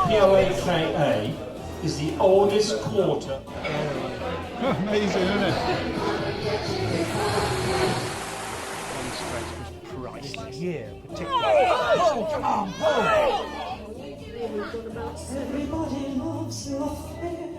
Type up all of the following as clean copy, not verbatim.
POAKA is the oldest quarter. Amazing, isn't it? Here, particularly. Oh, come on, Paul! Everybody loves your affair.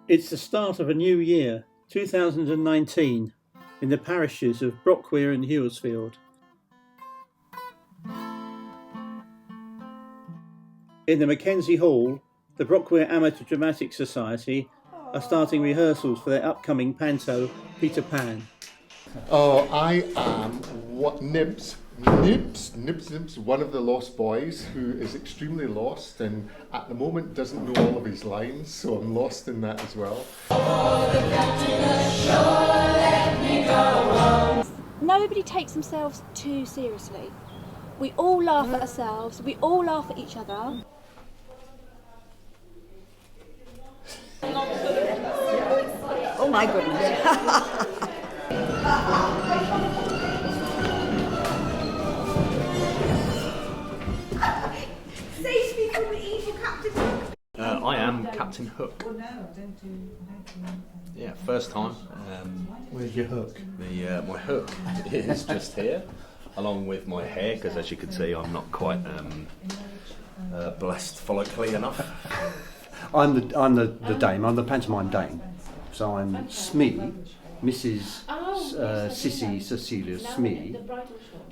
It's the start of a new year, 2019, in the parishes of Brockweir and Huddersfield. In the Mackenzie Hall, the Brockweir Amateur Dramatic Society are starting rehearsals for their upcoming panto, Peter Pan. Oh, I am what Nibs, one of the lost boys who is extremely lost and at the moment doesn't know all of his lines, so I'm lost in that as well. Nobody takes themselves too seriously. We all laugh at ourselves, we all laugh at each other. Oh my goodness. Save me from the evil Captain Hook. I am Captain Hook. Yeah, first time. Where's your hook? My hook is just here, along with my hair, because as you can see, I'm not quite blessed follically enough. I'm the dame. I'm the pantomime dame. So I'm Smee, Mrs. Sissy Cecilia Smee,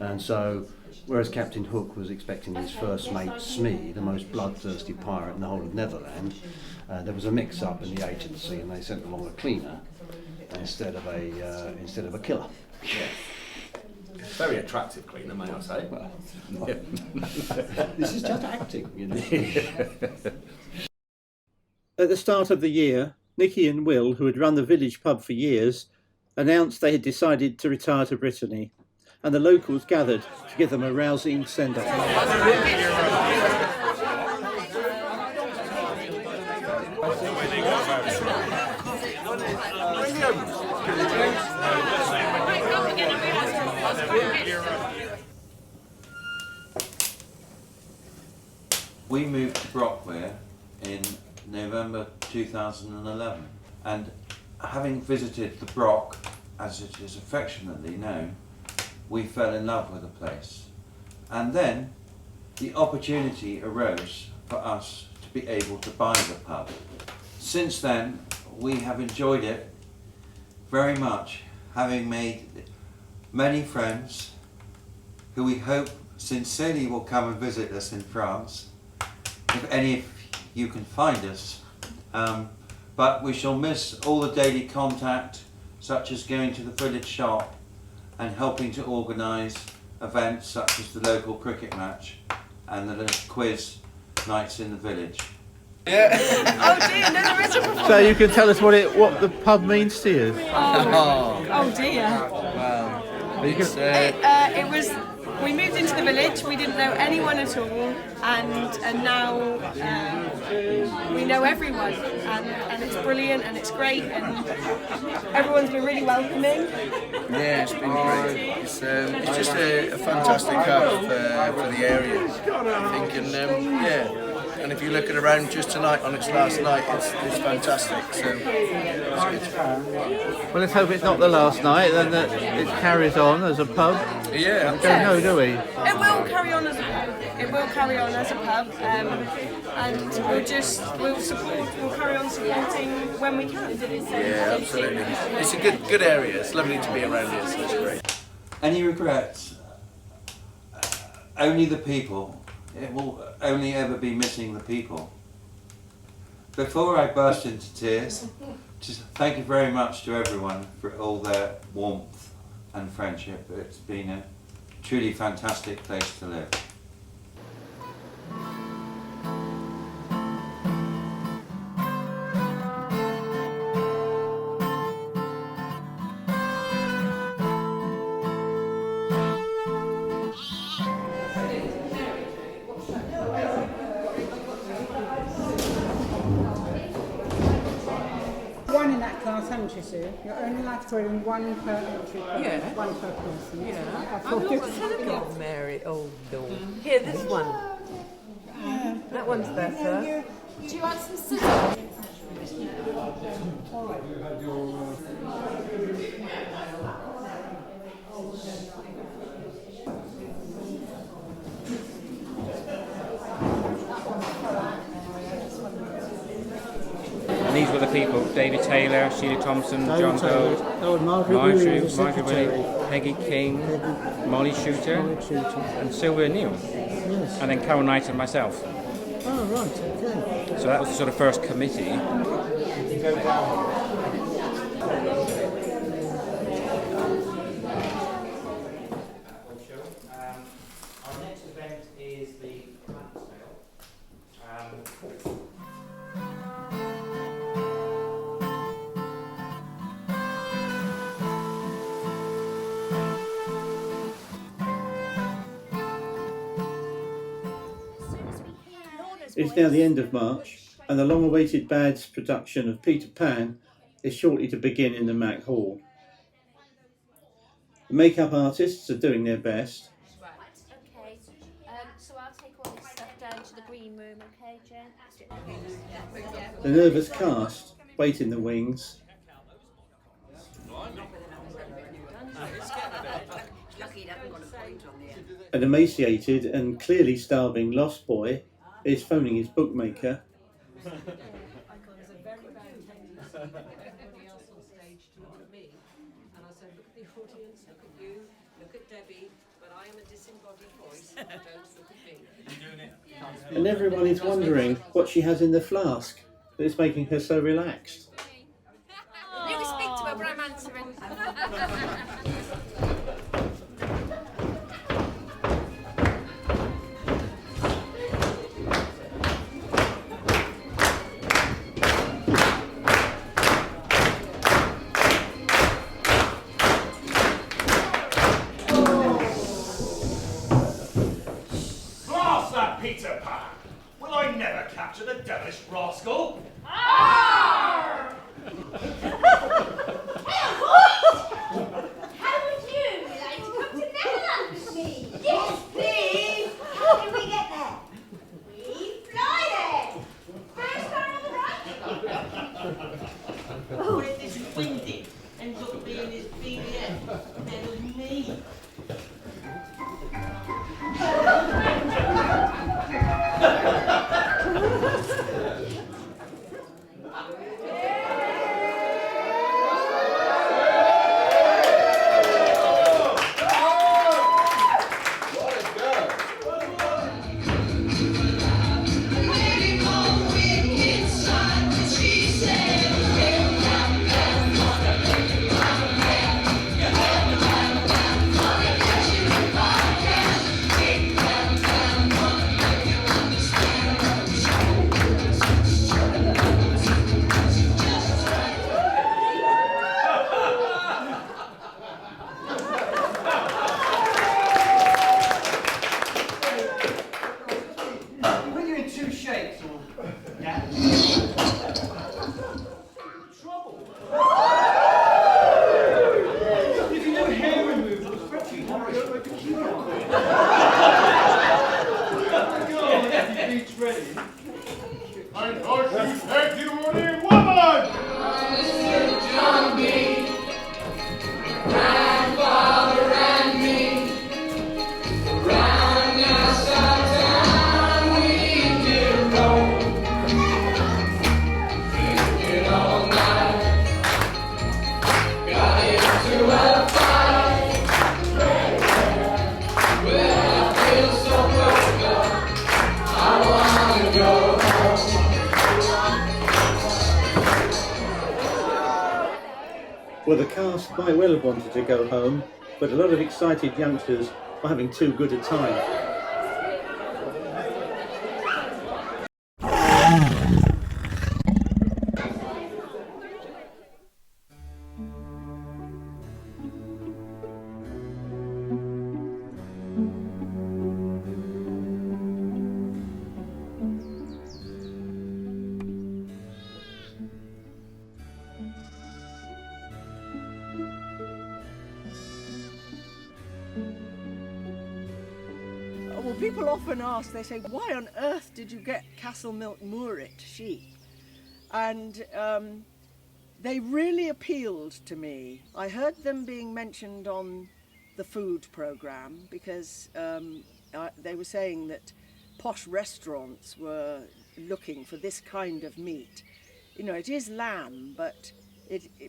and so whereas Captain Hook was expecting his first mate Smee, the most bloodthirsty pirate in the whole of Netherland, there was a mix-up in the agency, and they sent along a cleaner instead of a killer. Yeah. Very attractive cleaner, may I say. Well, this is just acting, you know. At the start of the year, Nicky and Will, who had run the village pub for years, announced they had decided to retire to Brittany, and the locals gathered to give them a rousing send-off. We moved to Brockweir in November 2011, and having visited the Brock, as it is affectionately known, we fell in love with the place. And then the opportunity arose for us to be able to buy the pub. Since then, we have enjoyed it very much, having made many friends who we hope sincerely will come and visit us in France, if any of you can find us. But we shall miss all the daily contact, such as going to the village shop and helping to organise events such as the local cricket match and the quiz nights in the village. Yeah. Oh dear, no, there is a performance. So you can tell us what the pub means to you? Oh dear. Wow. It was. We moved into the village. We didn't know anyone at all, and now we know everyone, and it's brilliant and it's great, and everyone's been really welcoming. Yeah, it's been great. It's just a fantastic hub for the area, I think, and yeah. And if you're looking around just tonight on its last night, it's fantastic. So it's good. Well, let's hope it's not the last night, and that it carries on as a pub. Yeah, we don't know, do we? It will carry on as a pub. It will carry on as a pub, and we'll carry on supporting when we can. Yeah, absolutely. It's a good area. It's lovely to be around here, so it's great. Any regrets? Only the people. It will only ever be missing the people. Before I burst into tears, just thank you very much to everyone for all their warmth and friendship. It's been a truly fantastic place to live. haven't you, Sue? You're only allowed to throw in one per entry, one per person. Yeah. I'm not a Mary. Oh, Lord. Here, this one. That one's better. Do you want some scissors? And these were the people: David Taylor, Sheila Thompson, John Gold, Marjorie Willie, Peggy King, Molly Shooter, and Sylvia Neal. Yes. And then Carol Knight and myself. Oh, right, okay. So that was the sort of first committee. Our next event is the Lantern Sale. It's now the end of March, and the long-awaited Bad's production of Peter Pan is shortly to begin in the Mac Hall. The makeup artists are doing their best. Right, okay. So I'll take all this stuff down to the green room, okay, Jen? The nervous cast wait in the wings. An emaciated and clearly starving lost boy is phoning his bookmaker. Everybody else on stage to look at me, and I said, look at the audience, look at you, look at Debbie, but I am a disembodied voice, don't look at me. You're doing it? And everyone is wondering what she has in the flask that is making her so relaxed. You can speak to her, but I'm answering. Peter Pan! Will I never capture the devilish rascal? How would you like to come to Netherlands with me? Yes, please! How can we get there? We fly there! First time on the right? Oh, if this is windy, ends up being his BBM, then with me. Well, the cast might well have wanted to go home, but a lot of excited youngsters were having too good a time. people often ask, they say, why on earth did you get Castle Milk Moorit sheep? And they really appealed to me. I heard them being mentioned on the food programme because they were saying that posh restaurants were looking for this kind of meat. You know, it is lamb, but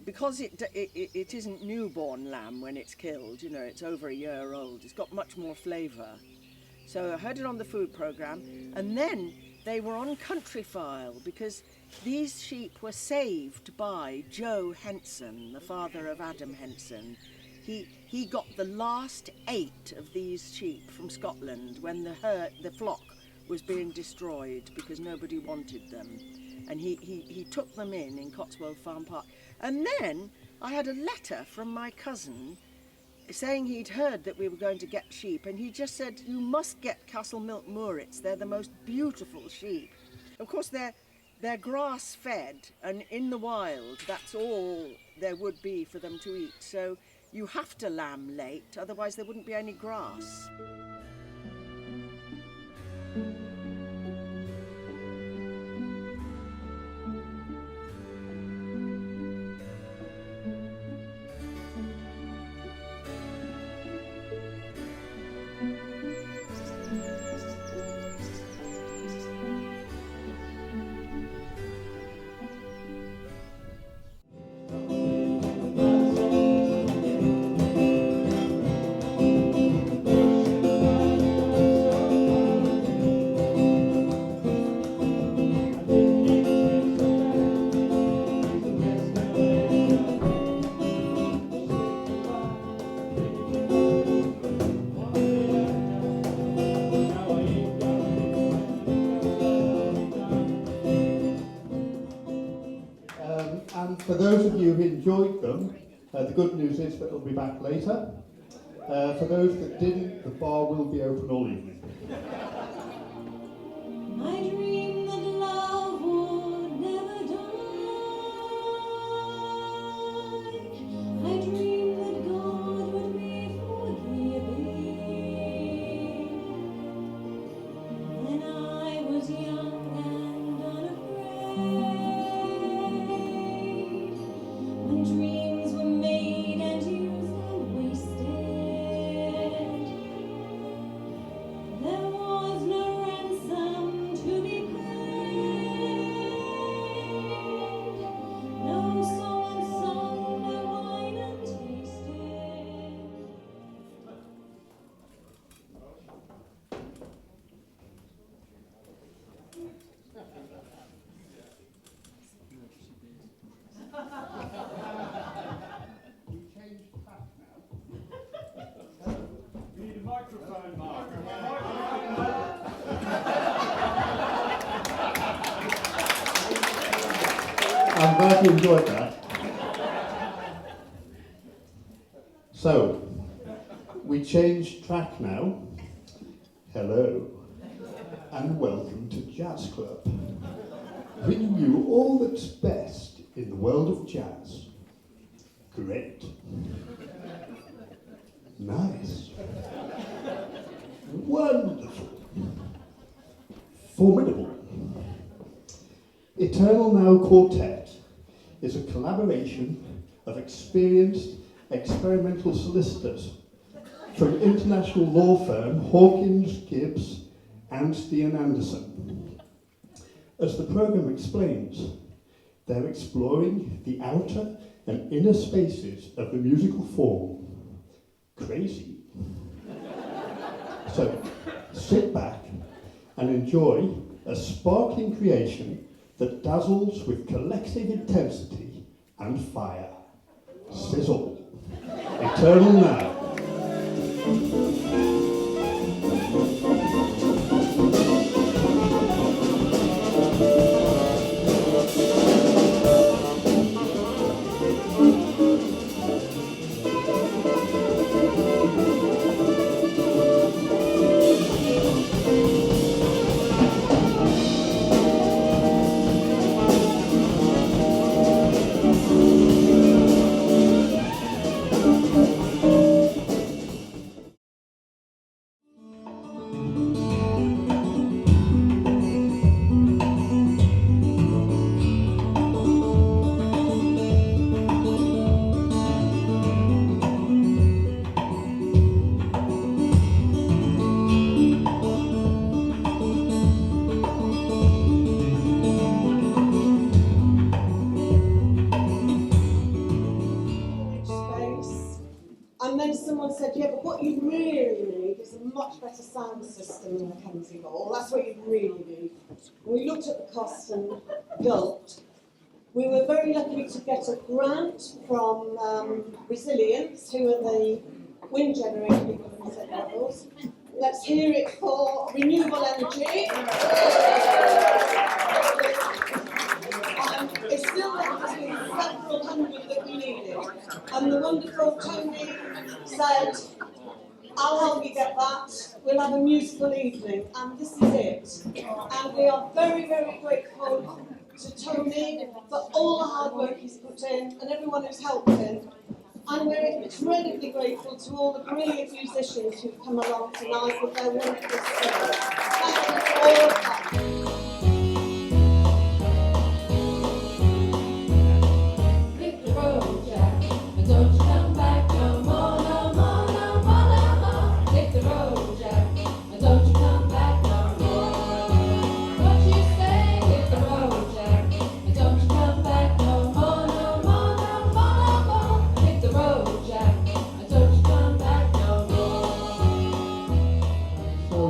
because it isn't newborn lamb when it's killed, you know, it's over a year old, it's got much more flavour. So I heard it on the food programme, and then they were on Country File because these sheep were saved by Joe Henson, the father of Adam Henson. He got the last 8 of these sheep from Scotland when the flock was being destroyed because nobody wanted them. And he took them in Cotswold Farm Park. And then I had a letter from my cousin saying he'd heard that we were going to get sheep, and he just said, you must get Castle Milk Moorits, they're the most beautiful sheep. Of course they're grass fed, and in the wild that's all there would be for them to eat, so you have to lamb late, otherwise there wouldn't be any grass. And for those of you who enjoyed them, the good news is that it'll be back later. For those that didn't, the bar will be open all evening. I dream that love would never die. I dream that God would be forgiving. When I was young and unafraid, when dreams were made and used and wasted, there was no ransom to be paid, no song unsung, no wine untasted. We need a microphone, Mark. I'm glad you enjoyed that. So, we change track now. Hello, and welcome to Jazz Club, bringing you all that's best in the world of jazz. Great. Nice. Wonderful. Formidable. Eternal Now Quartet is a collaboration of experienced experimental solicitors from international law firm Hawkins, Gibbs and Stian Anderson. As the programme explains, they're exploring the outer and inner spaces of the musical form. Crazy. So, sit back and enjoy a sparkling creation that dazzles with collective intensity and fire. Sizzle. Eternal Now. much better sound system in the Kensington Hall. That's what you really need. We looked at the cost and gulped. We were very lucky to get a grant from Resilience, who are the wind generating people in St Levels. Let's hear it for renewable energy. It's still left between several hundred that we needed. And the wonderful Tony said, I'll help you get that. We'll have a musical evening, and this is it. And we are very, very grateful to Tony for all the hard work he's put in and everyone who's helped him. And we're incredibly grateful to all the brilliant musicians who've come along tonight with their wonderful skills. Thank you for all of that.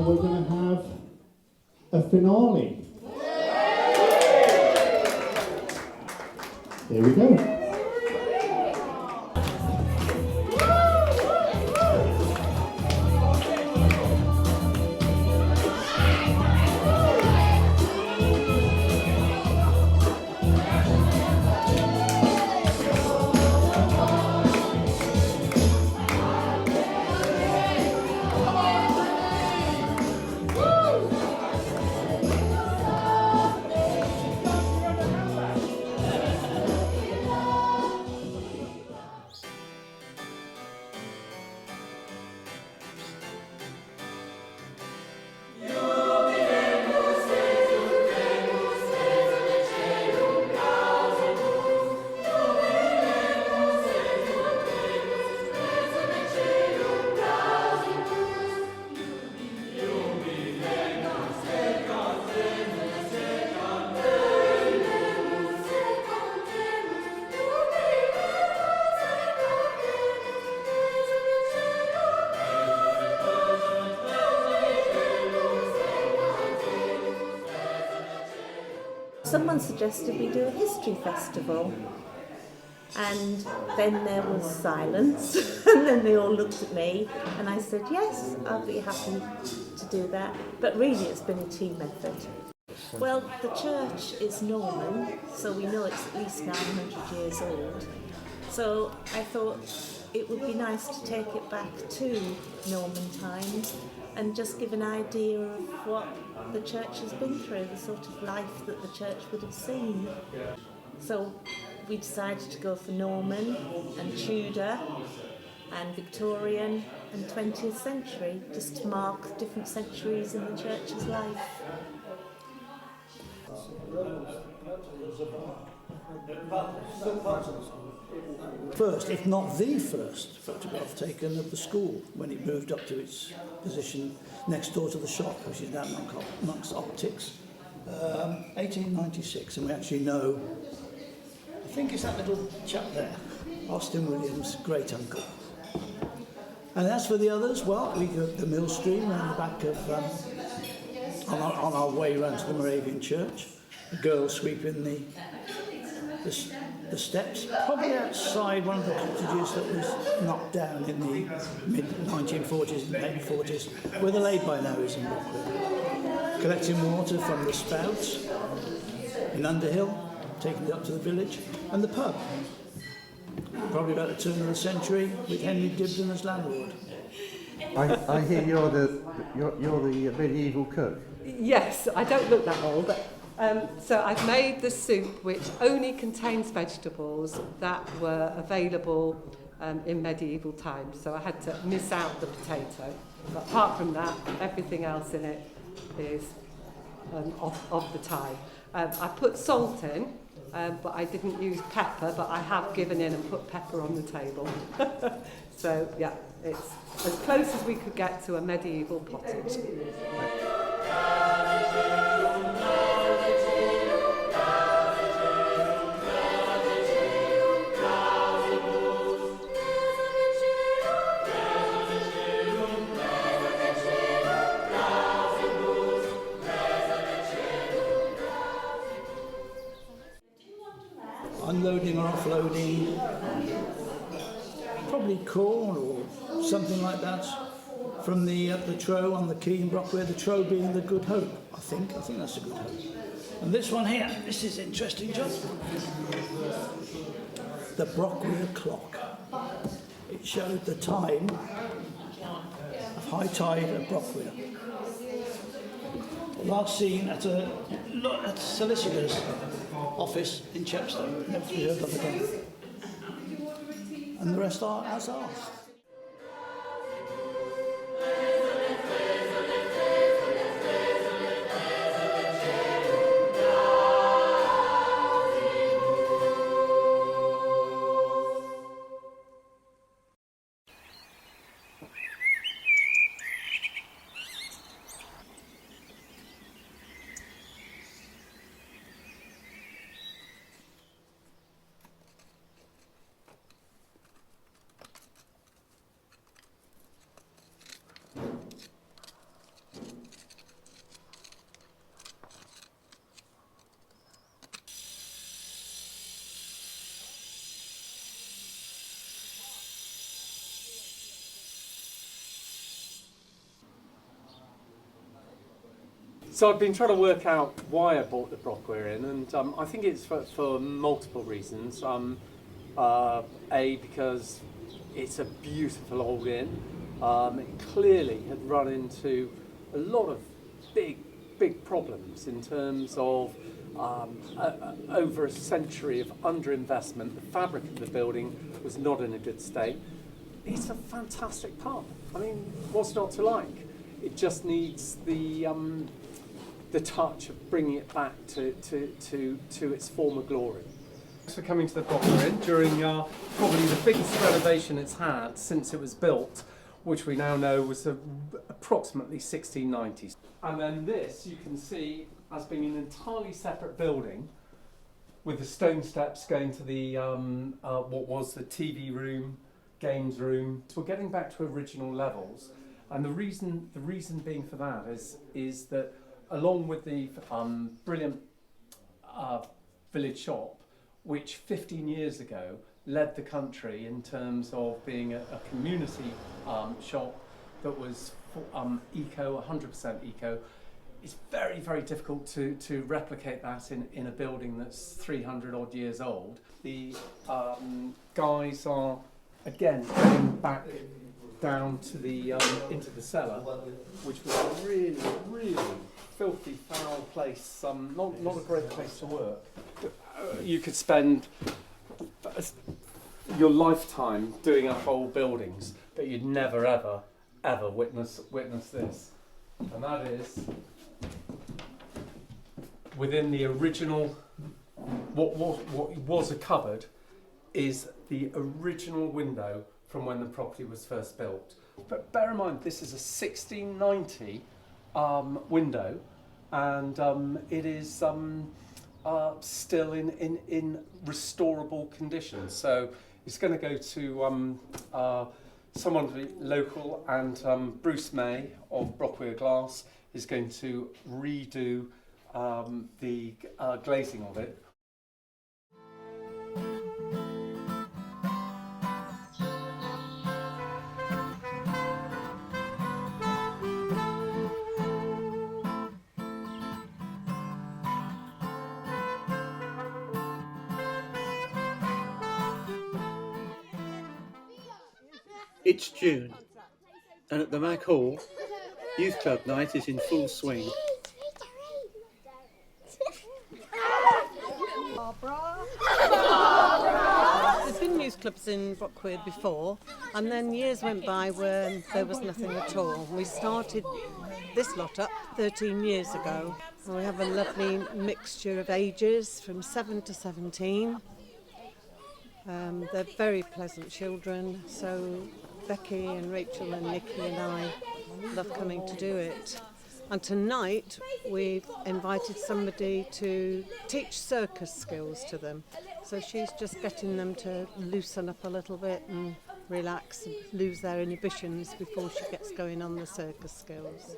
We're going to have a finale. Here we go. Someone suggested we do a history festival, and then there was silence, and then they all looked at me, and I said, yes, I'll be happy to do that, but really it's been a team effort. Well, the church is Norman, so we know it's at least 900 years old, so I thought it would be nice to take it back to Norman times and just give an idea of what the church has been through, the sort of life that the church would have seen. So we decided to go for Norman and Tudor and Victorian and 20th century, just to mark different centuries in the church's life. First, if not the first, photograph taken of the school when it moved up to its position next door to the shop, which is now Monk's Optics, 1896, and we actually know, I think it's that little chap there, Austin Williams' great uncle. And as for the others, well, we go the Mill Stream around the back of, on our way round to the Moravian Church, the girl sweeping the steps, probably outside one of the cottages that was knocked down in the mid-1940s and late 40s, where the lay-by now is in Brockweir. Collecting water from the spouts in Underhill, taking it up to the village, and the pub, probably about the turn of the century, with Henry Dibden as landlord. I hear you're the medieval cook. Yes, I don't look that old, but so I've made the soup which only contains vegetables that were available in medieval times. So I had to miss out the potato. But apart from that, everything else in it is of the time. I put salt in, but I didn't use pepper, but I have given in and put pepper on the table. So yeah, it's as close as we could get to a medieval pottage. unloading or offloading, probably corn or something like that, from the Trow on the quay in Brockweir, the Trow being the Good Hope, I think that's a Good Hope. And this one here, this is interesting, John. The Brockweir clock. It showed the time of high tide at Brockweir. Last seen at a solicitor's office in Chepstow, never to be heard of again. And the rest are as are. So I've been trying to work out why I bought the Brockweir Inn, and I think it's for multiple reasons. A, because it's a beautiful old inn. It clearly had run into a lot of big problems in terms of over a century of underinvestment. The fabric of the building was not in a good state. It's a fantastic pub. I mean, what's not to like? It just needs the touch of bringing it back to its former glory. Thanks for coming to the Brockweir Inn during probably the biggest renovation it's had since it was built, which we now know was approximately 1690s. And then this you can see as being an entirely separate building with the stone steps going to the what was the TV room, games room. So we're getting back to original levels, and the reason being for that is that along with the brilliant village shop, which 15 years ago led the country in terms of being a community shop that was eco, 100% eco, it's very, very difficult to replicate that in a building that's 300 odd years old. The guys are, again, getting back down to the into the cellar, which was a really, really filthy, foul place, not a great place to work. You could spend your lifetime doing up old buildings, but you'd never, ever witness this. And that is within the original, what was a cupboard, is the original window from when the property was first built. But bear in mind, this is a 1690 window, and it is still in restorable condition. So it's going to go to someone local, and Bruce May of Brockweir Glass is going to redo the glazing of it. It's June, and at the Mac Hall, Youth Club night is in full swing. There's been youth clubs in Brockweir before, and then years went by when there was nothing at all. We started this lot up 13 years ago. We have a lovely mixture of ages from 7 to 17. They're very pleasant children, so Becky and Rachel and Nikki and I love coming to do it. And tonight we've invited somebody to teach circus skills to them. So she's just getting them to loosen up a little bit and relax and lose their inhibitions before she gets going on the circus skills.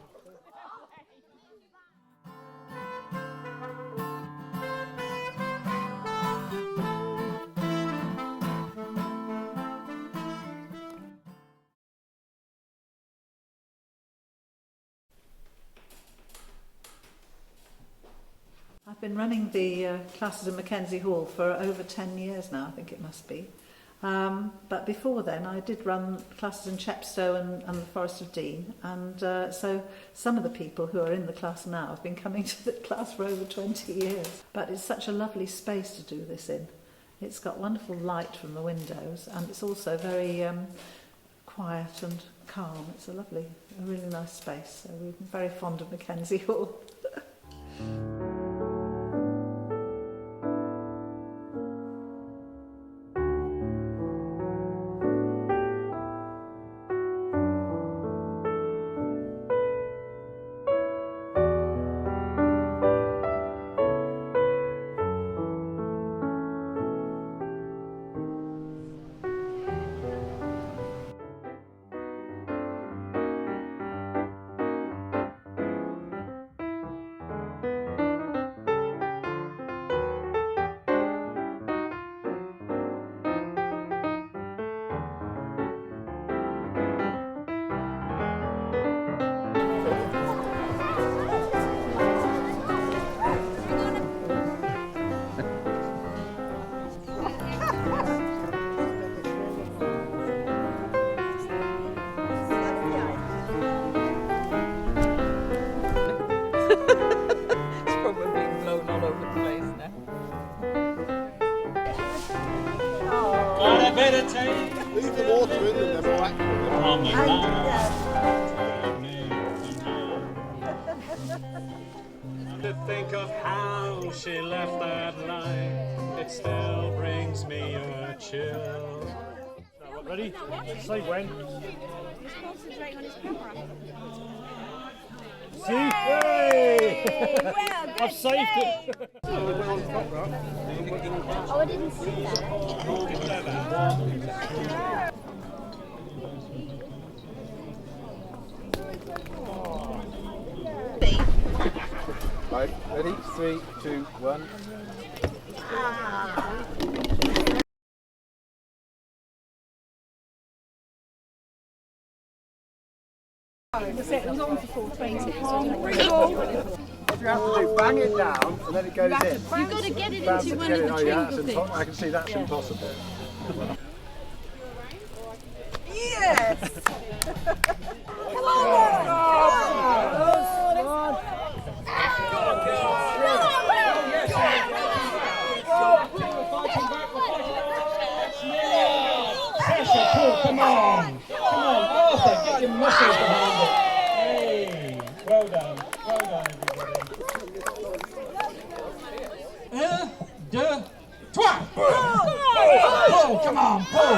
I've been running the classes in Mackenzie Hall for over 10 years now, I think it must be. But before then, I did run classes in Chepstow and the Forest of Dean, and so some of the people who are in the class now have been coming to the class for over 20 years. But it's such a lovely space to do this in. It's got wonderful light from the windows, and it's also very quiet and calm. It's a really nice space. So we're very fond of Mackenzie Hall. Leave the water in and then back. To think of how she left that night, it still brings me a chill. Ready? Say when. He's concentrating on his camera. See? Hey! Well, I've saved it. Oh, I didn't see that. Right, ready? 3, 2, 1. It was on for 420. What do you have to do? Bang it down and then it goes in. You've got to get it Bounce into it, one get of it. the Oh, yeah, chamber that's things. I can see that's impossible. Yes! Come Come on! Come on, Arthur, get your muscles behind it. Hey, well done, everybody. 1, 2, 3. Pull! Come on, pull!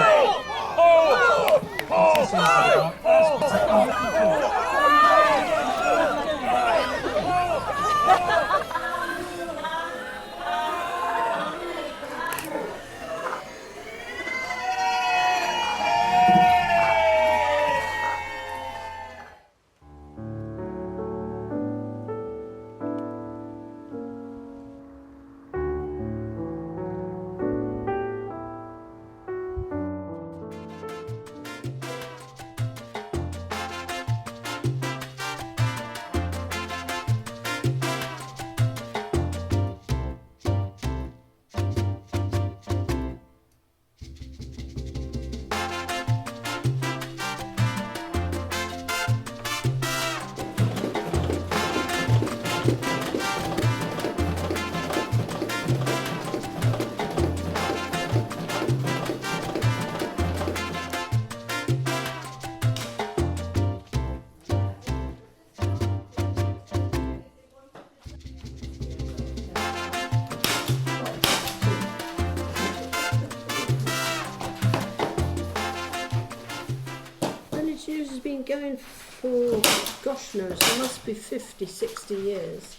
Has been going for, gosh knows, it must be 50, 60 years.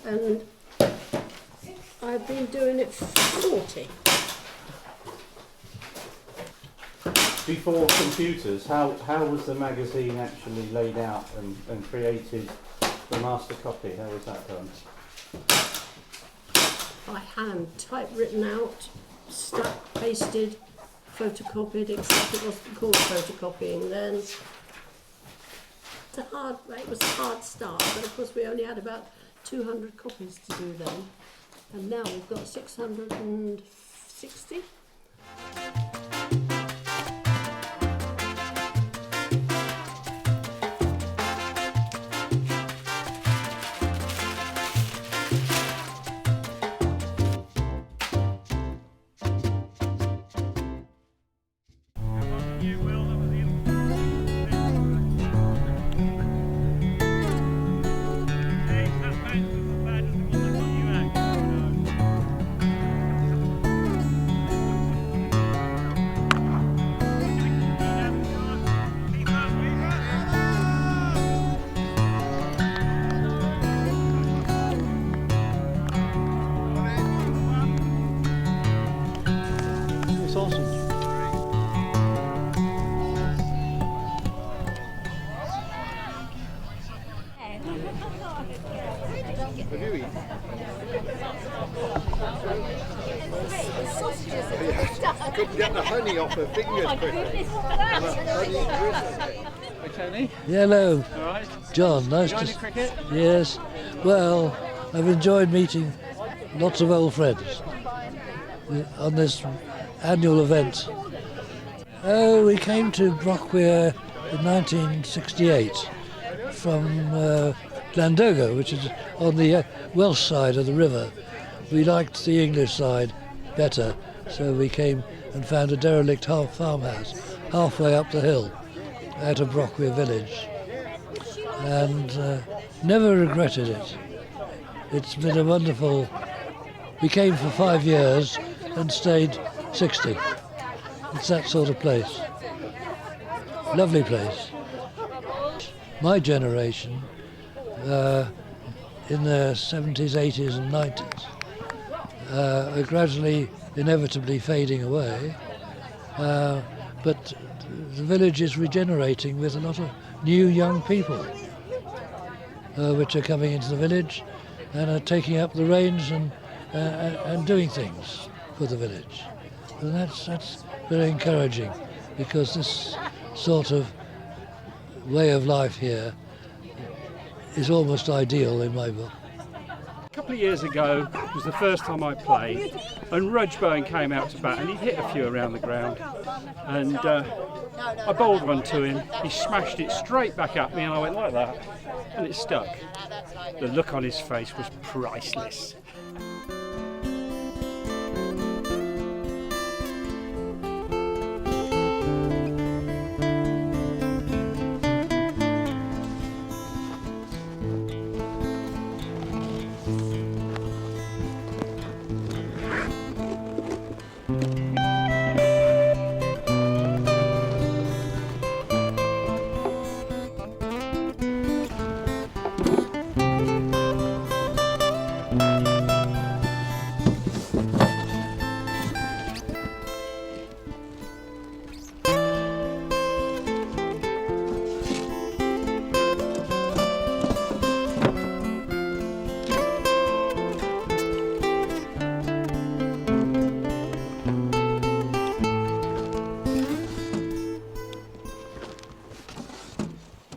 And I've been doing it for 40. Before computers, how was the magazine actually laid out and created the master copy? How was that done? By hand, typewritten out, stuck, pasted, photocopied, except it wasn't called photocopying then. It was a hard start, but of course we only had about 200 copies to do then, and now we've got 660. Sausage. I couldn't get the honey off her fingers quickly. Hey Tony. Hello. All right. John, nice Enjoying to... the cricket? Yes. Well, I've enjoyed meeting lots of old friends on this annual event. Oh, we came to Brockweir in 1968 from Llandogo, which is on the Welsh side of the river. We liked the English side better, so we came and found a derelict farmhouse halfway up the hill out of Brockweir village, and never regretted it. It's been a wonderful... We came for 5 years and stayed 60. It's that sort of place. Lovely place. My generation, in the 70s, 80s and 90s, are gradually, inevitably fading away, but the village is regenerating with a lot of new young people which are coming into the village and are taking up the reins and doing things for the village. And that's very encouraging, because this sort of way of life here is almost ideal in my book. A couple of years ago was the first time I played, and Rudgeburn came out to bat, and he hit a few around the ground, and I bowled one to him. He smashed it straight back at me, and I went like that, and it stuck. The look on his face was priceless.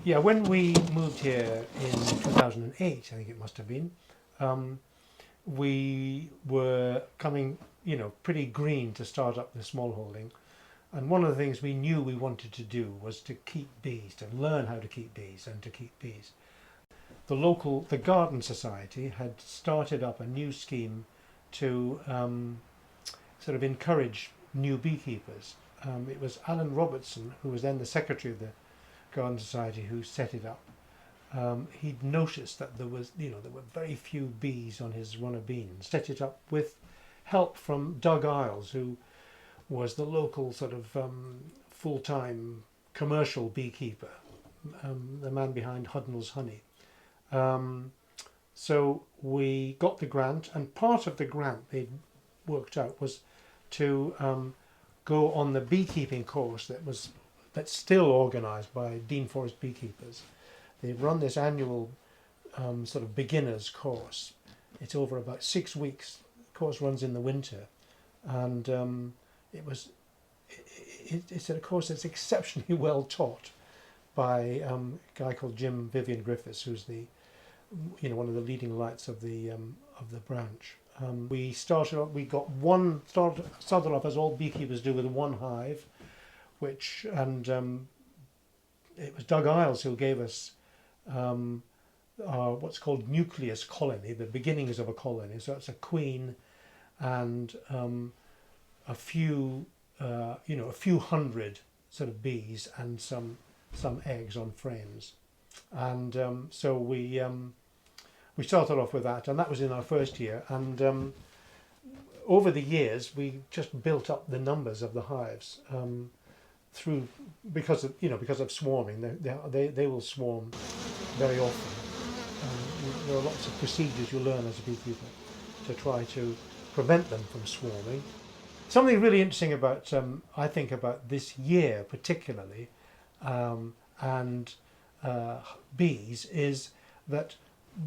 Yeah, when we moved here in 2008, I think it must have been, we were coming, pretty green to start up the smallholding. And one of the things we knew we wanted to do was to keep bees, to learn how to keep bees and to keep bees. The Garden Society had started up a new scheme to sort of encourage new beekeepers. It was Alan Robertson, who was then the secretary of the Garden Society, who set it up. He'd noticed that there were very few bees on his run of beans. Set it up with help from Doug Isles, who was the local sort of full-time commercial beekeeper, the man behind Hudnall's Honey. So we got the grant, and part of the grant they'd worked out was to go on the beekeeping course that's still organised by Dean Forest beekeepers. They run this annual sort of beginners course. It's over about 6 weeks. The course runs in the winter, and it's a course that's exceptionally well taught by a guy called Jim Vivian Griffiths, who's the one of the leading lights of the branch. We started off as all beekeepers do, with one hive, it was Doug Isles who gave us what's called nucleus colony, the beginnings of a colony. So it's a queen and a few hundred sort of bees and some eggs on frames. And so we started off with that, and that was in our first year. And over the years, we just built up the numbers of the hives because of swarming. They will swarm very often. There are lots of procedures you learn as a beekeeper to try to prevent them from swarming. Something really interesting about I think about this year particularly, and bees, is that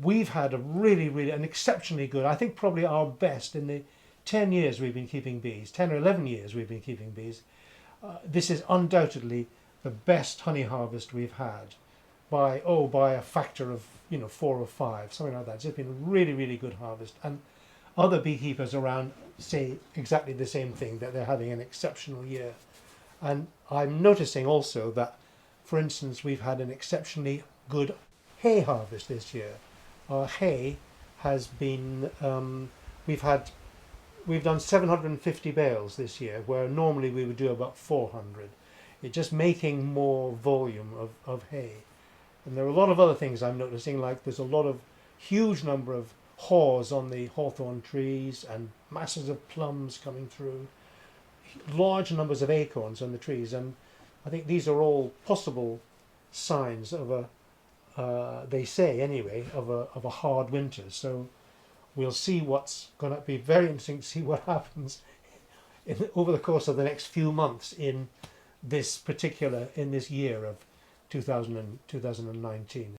we've had an exceptionally good, I think probably our best in the 10 years we've been keeping bees, 10 or 11 years we've been keeping bees. This is undoubtedly the best honey harvest we've had by a factor of 4 or 5, something like that. It's just been a really, really good harvest. And other beekeepers around say exactly the same thing, that they're having an exceptional year. And I'm noticing also that, for instance, we've had an exceptionally good hay harvest this year. Our hay has been, we've done 750 bales this year, where normally we would do about 400. It's just making more volume of hay. And there are a lot of other things I'm noticing, like there's a huge number of haws on the hawthorn trees and masses of plums coming through, large numbers of acorns on the trees, and I think these are all possible signs of they say anyway, of a hard winter. So we'll see what's going to be very interesting to see what happens over the course of the next few months in this year of 2019.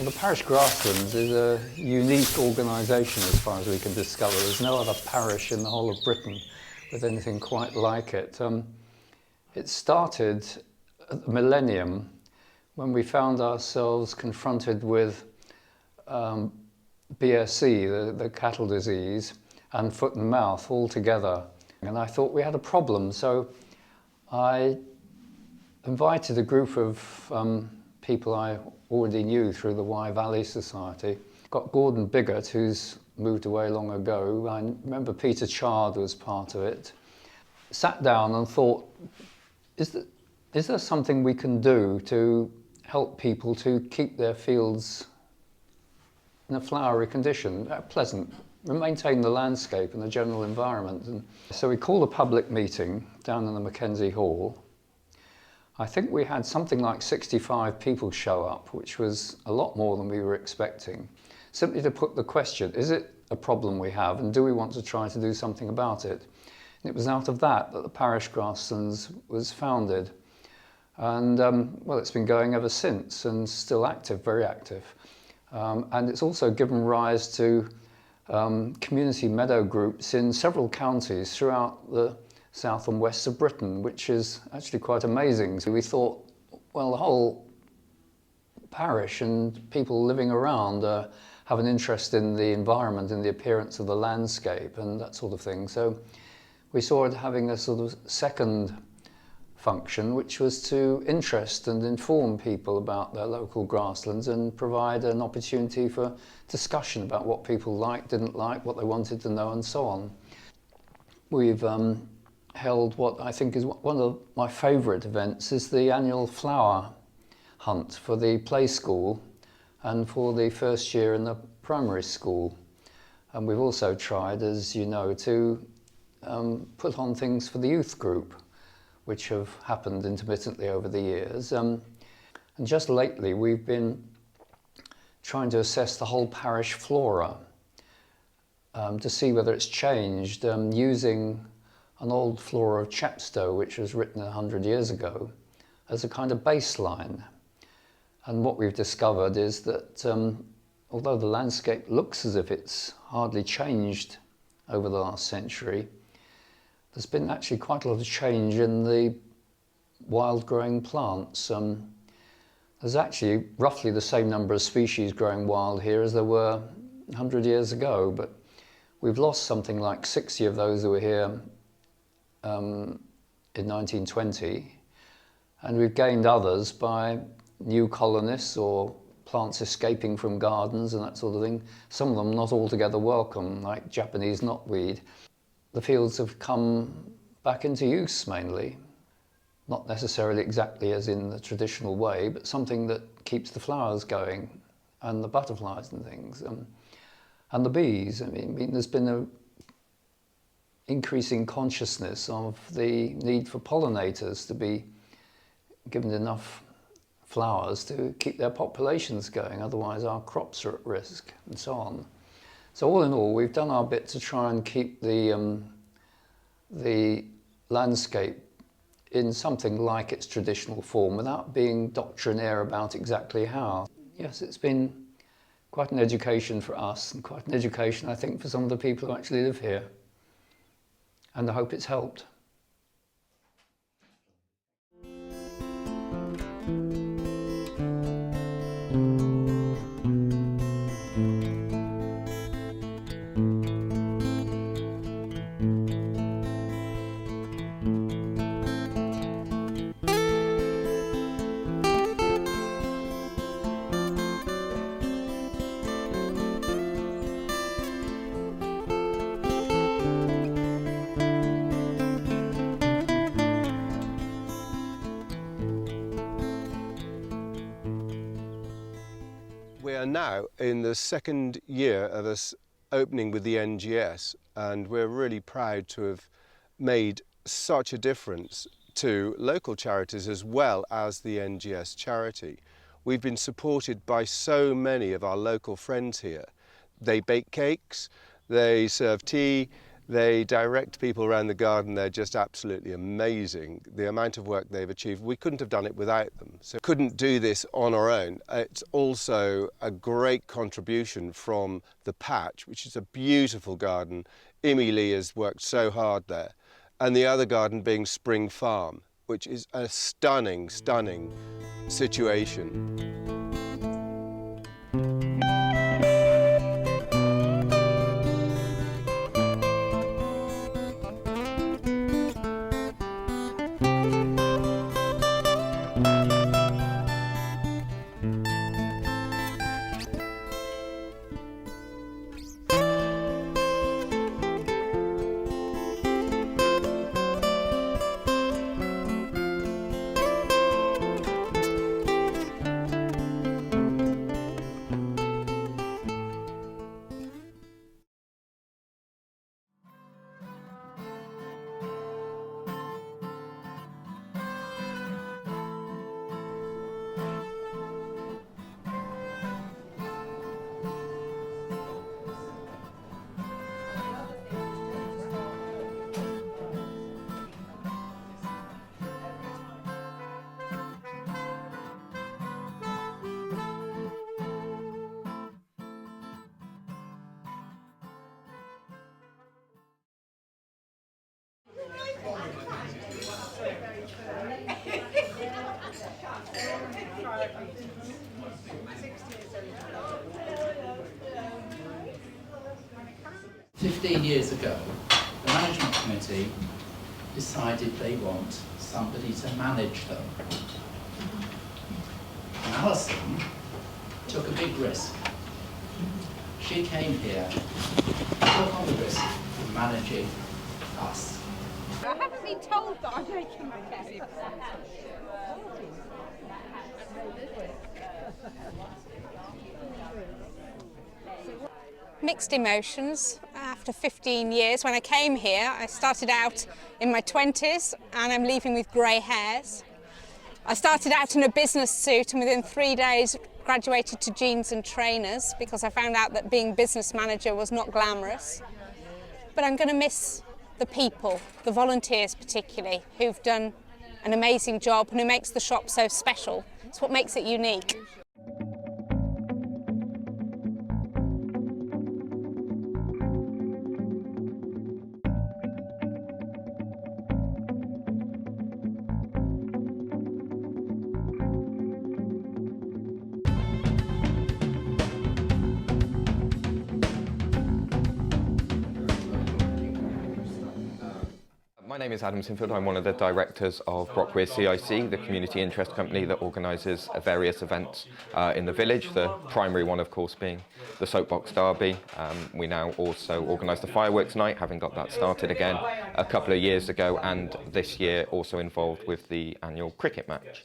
Well, the parish grasslands is a unique organisation as far as we can discover. There's no other parish in the whole of Britain with anything quite like it. It started at the millennium when we found ourselves confronted with BSE, the cattle disease, and foot and mouth all together. And I thought we had a problem, so I invited a group of people I already knew through the Wye Valley Society. Got Gordon Biggott, who's moved away long ago. I remember Peter Chard was part of it. Sat down and thought, is there something we can do to help people to keep their fields in a flowery condition, pleasant, maintain the landscape and the general environment? And so we called a public meeting down in the Mackenzie Hall. I think we had something like 65 people show up, which was a lot more than we were expecting, simply to put the question, is it a problem we have, and do we want to try to do something about it? And it was out of that the parish grasslands was founded. And well, it's been going ever since and still active, very active. And it's also given rise to community meadow groups in several counties throughout the south and west of Britain, which is actually quite amazing. So we thought, well, the whole parish and people living around have an interest in the environment and the appearance of the landscape and that sort of thing. So we saw it having a sort of second function, which was to interest and inform people about their local grasslands and provide an opportunity for discussion about what people liked, didn't like, what they wanted to know, and so on. We've held what I think is one of my favourite events, is the annual flower hunt for the play school and for the first year in the primary school. And we've also tried, as you know, to put on things for the youth group, which have happened intermittently over the years. And just lately we've been trying to assess the whole parish flora to see whether it's changed, using an old flora of Chepstow, which was written 100 years ago, as a kind of baseline. And what we've discovered is that although the landscape looks as if it's hardly changed over the last century, there's been actually quite a lot of change in the wild growing plants. There's actually roughly the same number of species growing wild here as there were 100 years ago, but we've lost something like 60 of those that were here in 1920, and we've gained others by new colonists or plants escaping from gardens and that sort of thing. Some of them not altogether welcome, like Japanese knotweed. The fields have come back into use mainly, not necessarily exactly as in the traditional way, but something that keeps the flowers going and the butterflies and things, and the bees. I mean, there's been an increasing consciousness of the need for pollinators to be given enough flowers to keep their populations going, otherwise our crops are at risk, and so on. So all in all, we've done our bit to try and keep the landscape in something like its traditional form without being doctrinaire about exactly how. Yes, it's been quite an education for us, and quite an education, I think, for some of the people who actually live here. And I hope it's helped. We are now in the second year of us opening with the NGS, and we're really proud to have made such a difference to local charities as well as the NGS charity. We've been supported by so many of our local friends here. They bake cakes, they serve tea, they direct people around the garden. They're just absolutely amazing. The amount of work they've achieved, we couldn't have done it without them. So couldn't do this on our own. It's also a great contribution from the Patch, which is a beautiful garden. Imi Lee has worked so hard there. And the other garden being Spring Farm, which is a stunning, stunning situation. Years ago, the management committee decided they want somebody to manage them. And Alison took a big risk. She came here, took on the risk of managing us. I haven't been told that I'm making my cake. Mixed emotions. After 15 years, when I came here, I started out in my 20s and I'm leaving with grey hairs. I started out in a business suit and within 3 days graduated to jeans and trainers because I found out that being business manager was not glamorous. But I'm going to miss the people, the volunteers particularly, who've done an amazing job and who makes the shop so special. It's what makes it unique. My name is Adam Sinfield. I'm one of the directors of Brockweir CIC, the community interest company that organises various events in the village, the primary one of course being the Soapbox Derby. We now also organise the fireworks night, having got that started again a couple of years ago, and this year also involved with the annual cricket match.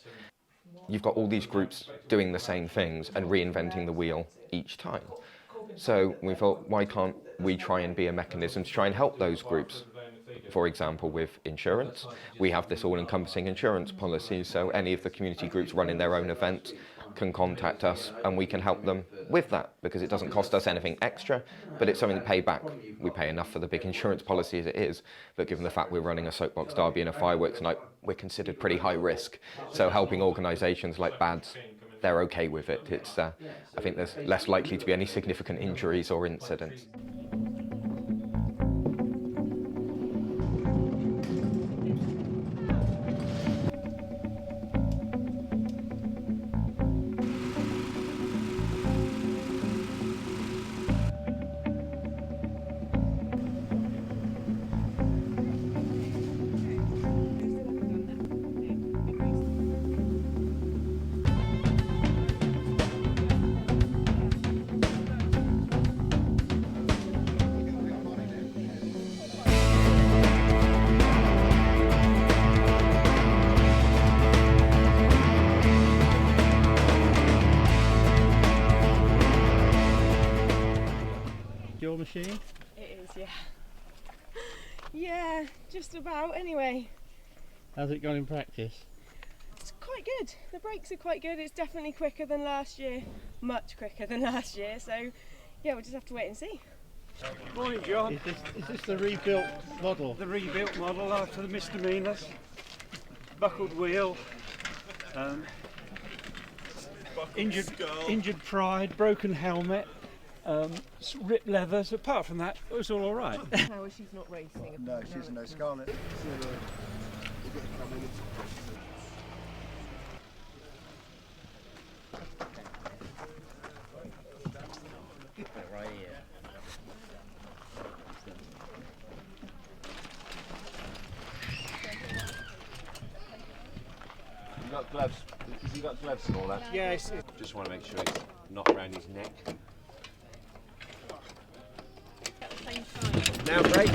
You've got all these groups doing the same things and reinventing the wheel each time. So we thought, why can't we try and be a mechanism to try and help those groups? For example, with insurance, we have this all-encompassing insurance policy, so any of the community groups running their own events can contact us and we can help them with that, because it doesn't cost us anything extra, but it's something to pay back. We pay enough for the big insurance policy as it is, but given the fact we're running a Soapbox Derby and a fireworks night, we're considered pretty high risk. So helping organisations like BADS, they're okay with it. It's, I think there's less likely to be any significant injuries or incidents. Your machine? It is, yeah. Yeah, just about anyway. How's it gone in practice? It's quite good. The brakes are quite good. It's definitely quicker than last year. Much quicker than last year. So, yeah, we'll just have to wait and see. Morning, John. Is this the rebuilt model? The rebuilt model after the misdemeanors. Buckled wheel. Injured pride, broken helmet. Ripped leathers. Apart from that, it was all right. How is she's not racing? No, she's no Scarlet. Right here. You got gloves? Has he got gloves and all that? Yes. Just want to make sure it's not around his neck. Now break.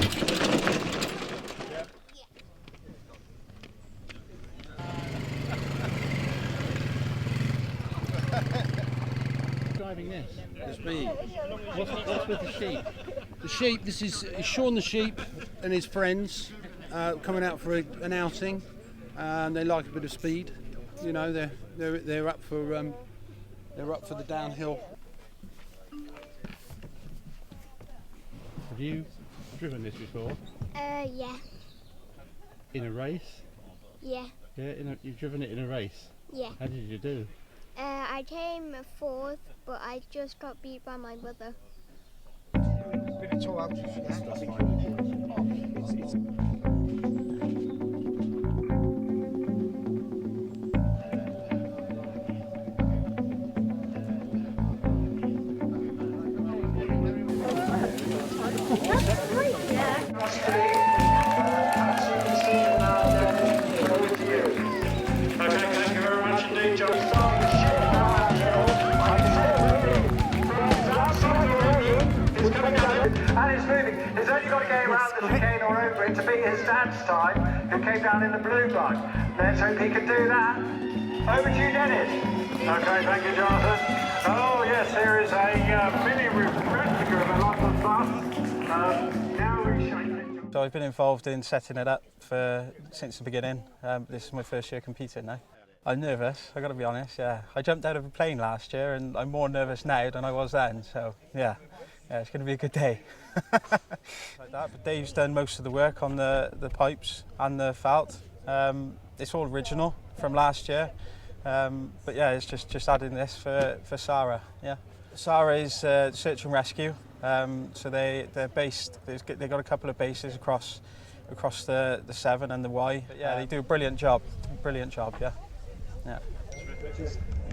Driving this? It's me. What's with the sheep? The sheep, this is Sean the sheep and his friends coming out for an outing. They like a bit of speed. You know, they're up for the downhill. Have you driven this before? Yeah. In a race? Yeah. Yeah, you've driven it in a race? Yeah. How did you do? I came fourth, but I just got beat by my brother. Bit tall out. That's fine. Thank you very much indeed, John. And it's moving. He's only got to go around the chicane or over it to beat his dad's time, who came down in the blue bug. Let's hope he can do that. Over to you, Dennis. Okay, thank you, Jonathan. Oh, yes, there is a mini replica of a Now reshape it. So I've been involved in setting it up since the beginning. This is my first year competing now. I'm nervous, I've got to be honest, yeah. I jumped out of a plane last year and I'm more nervous now than I was then, so yeah, it's going to be a good day. Like that, but Dave's done most of the work on the pipes and the felt. It's all original from last year, but yeah, it's just adding this for Sarah, yeah. Sarah is search and rescue, so they're based, they've got a couple of bases across the Severn and the Wye. But yeah, they do a brilliant job, yeah. Yeah.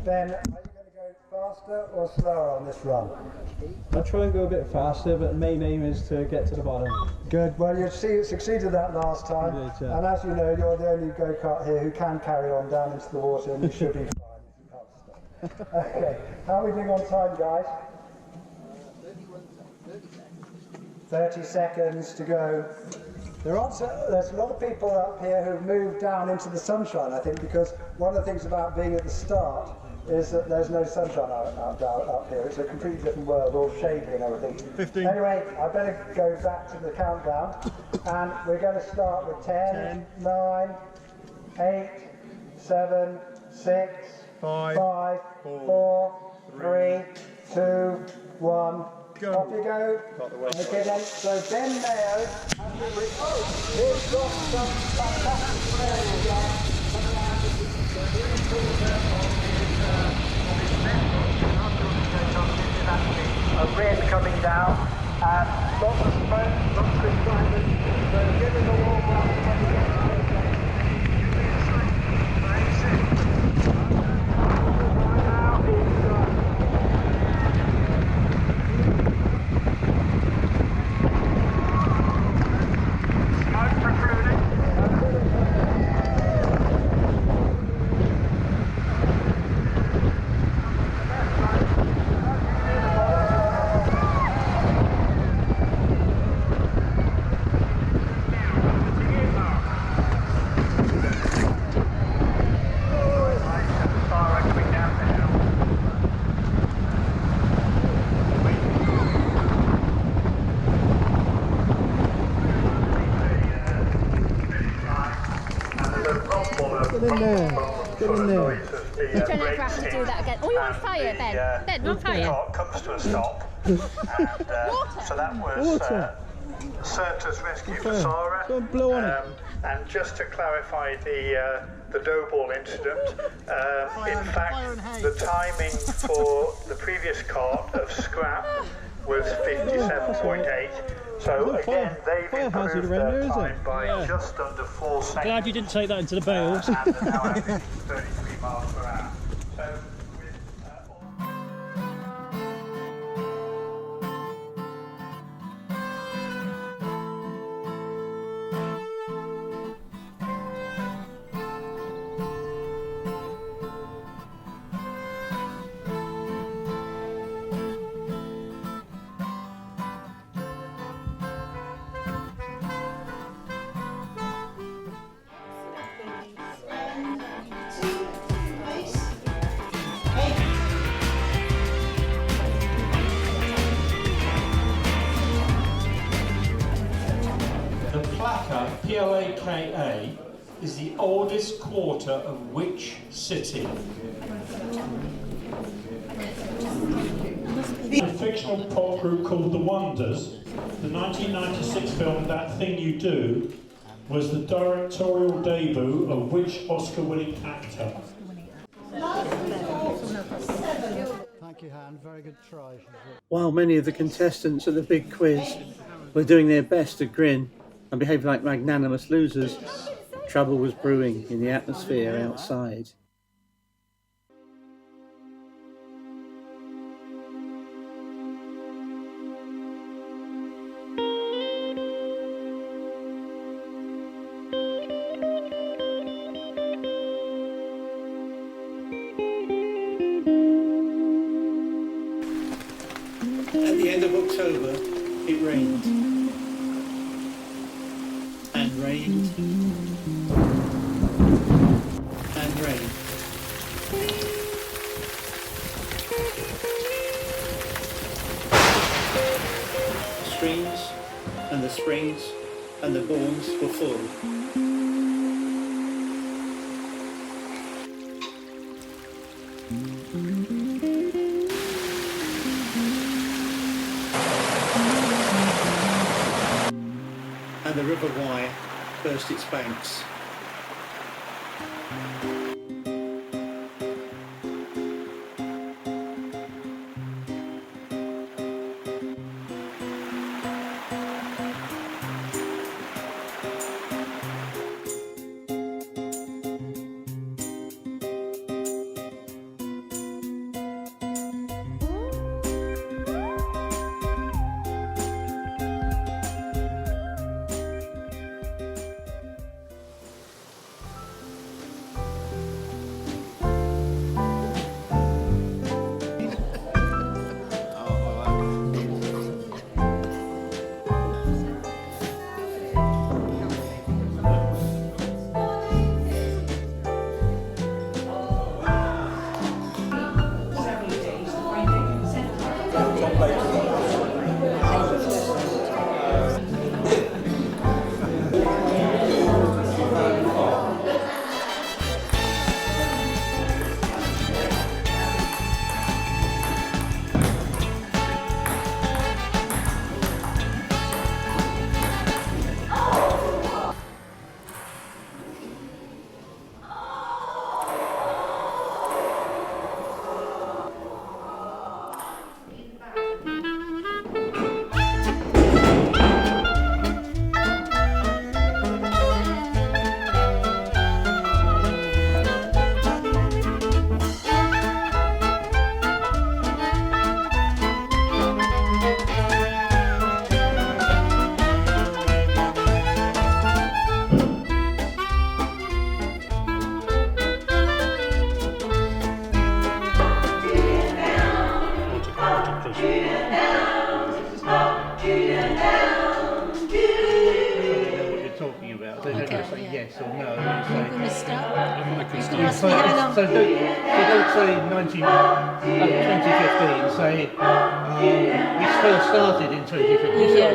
Ben, are you going to go faster or slower on this run? I'll try and go a bit faster, but the main aim is to get to the bottom. Good. Well, you succeeded that last time, and as you know, you're the only go-kart here who can carry on down into the water, and you should be fine if you can't stop. Okay, how are we doing on time, guys? 30 seconds to go. There's a lot of people up here who've moved down into the sunshine, I think, because one of the things about being at the start is that there's no sunshine up here. It's a completely different world, all shady and everything. 15. Anyway, I better go back to the countdown, and we're going to start with 10, 9, 8, 7, 6, 5, 4, 3, 2, 1. Go. Off you go. Okay then, so Ben Mayo has got some fantastic players again. A red coming down, and lots of smoke, lots of excitement. So give it a warm welcome when you get to the Get in there. You don't ever have to do that again. Oh, you're on fire, Ben. Ben, you're on fire. Comes to a stop, and so that was Certa's rescue for Sarah. Don't blow on it. And just to clarify the dough ball incident, in fact, the timing for the previous cart of scrap was 57.8. So again, they've improved their time by just under 4 seconds. Glad you didn't take that into the bales. And are now averaging 33 miles per hour. So PLAKA is the oldest quarter of which city? A fictional pop group called The Wonders. The 1996 film That Thing You Do was the directorial debut of which Oscar-winning actor? Thank you, Han. Very good try. While many of the contestants at the big quiz were doing their best to grin and behave like magnanimous losers, trouble was brewing in the atmosphere outside. At the end of October, it rained. And rained. And rained. Streams and the springs and the bournes were full. And the River Wye burst its banks. Yes or no. I'm going to start. I can start. So don't say 2015, say we still started in 2015. Yeah.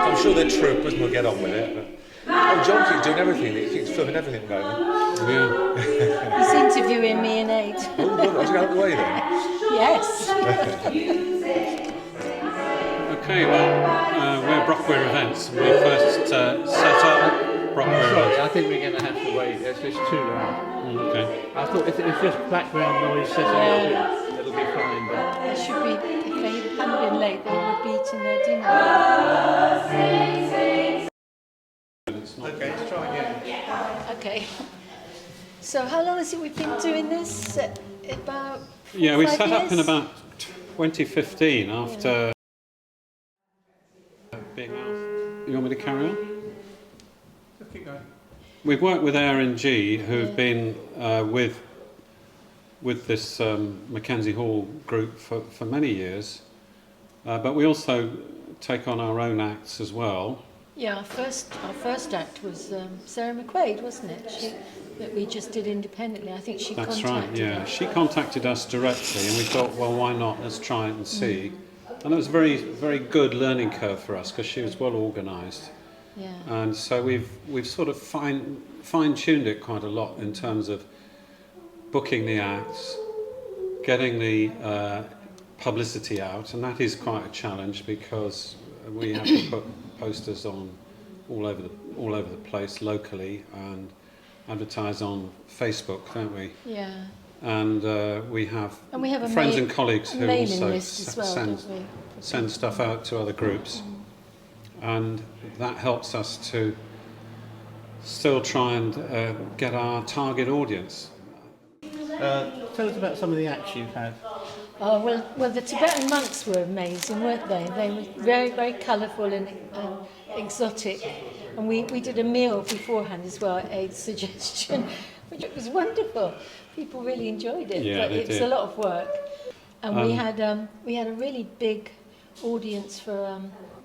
I'm sure they're troopers and we'll get on with it. But... Oh, John keeps doing everything. He keeps filming everything at the moment. Yeah. He's interviewing me and Aid. Oh, good. I'll get out of the way then. Yes. Okay, well, we're Brockweir Events. We first set up Brockweir Events. I think we're going to have to wait. It's too loud. Okay. I thought if it's just background noise setting up, it'll be fine. But They should be, if they hadn't been late, they would be eating their dinner. Okay, let's try again. Okay. So how long has it we've been doing this? About Yeah, we 5 set up years? in about 2015 after being out. You want me to carry on? Keep going. We've worked with R&G, who've been with this Mackenzie Hall group for many years, but we also take on our own acts as well. Yeah, our first act was Sarah McQuaid, wasn't it? That we just did independently. I think she That's contacted right, yeah. us. She contacted us directly and we thought, well, why not? Let's try it and see. And it was a very, very good learning curve for us because she was well organised. Yeah. And so we've sort of fine-tuned it quite a lot in terms of booking the acts, getting the publicity out, and that is quite a challenge because we have to put posters on all over the place locally and advertise on Facebook, don't we? Yeah. And we have a friends and colleagues who mailing also list as well, don't we? send stuff out to other groups, and that helps us to still try and get our target audience. Tell us about some of the acts you've had. Oh, well, the Tibetan monks were amazing, weren't they? They were very, very colourful and exotic. And we did a meal beforehand as well, at Aid's suggestion, which was wonderful. people really enjoyed it, Yeah, but they it was did. a lot of work. And we had a really big audience for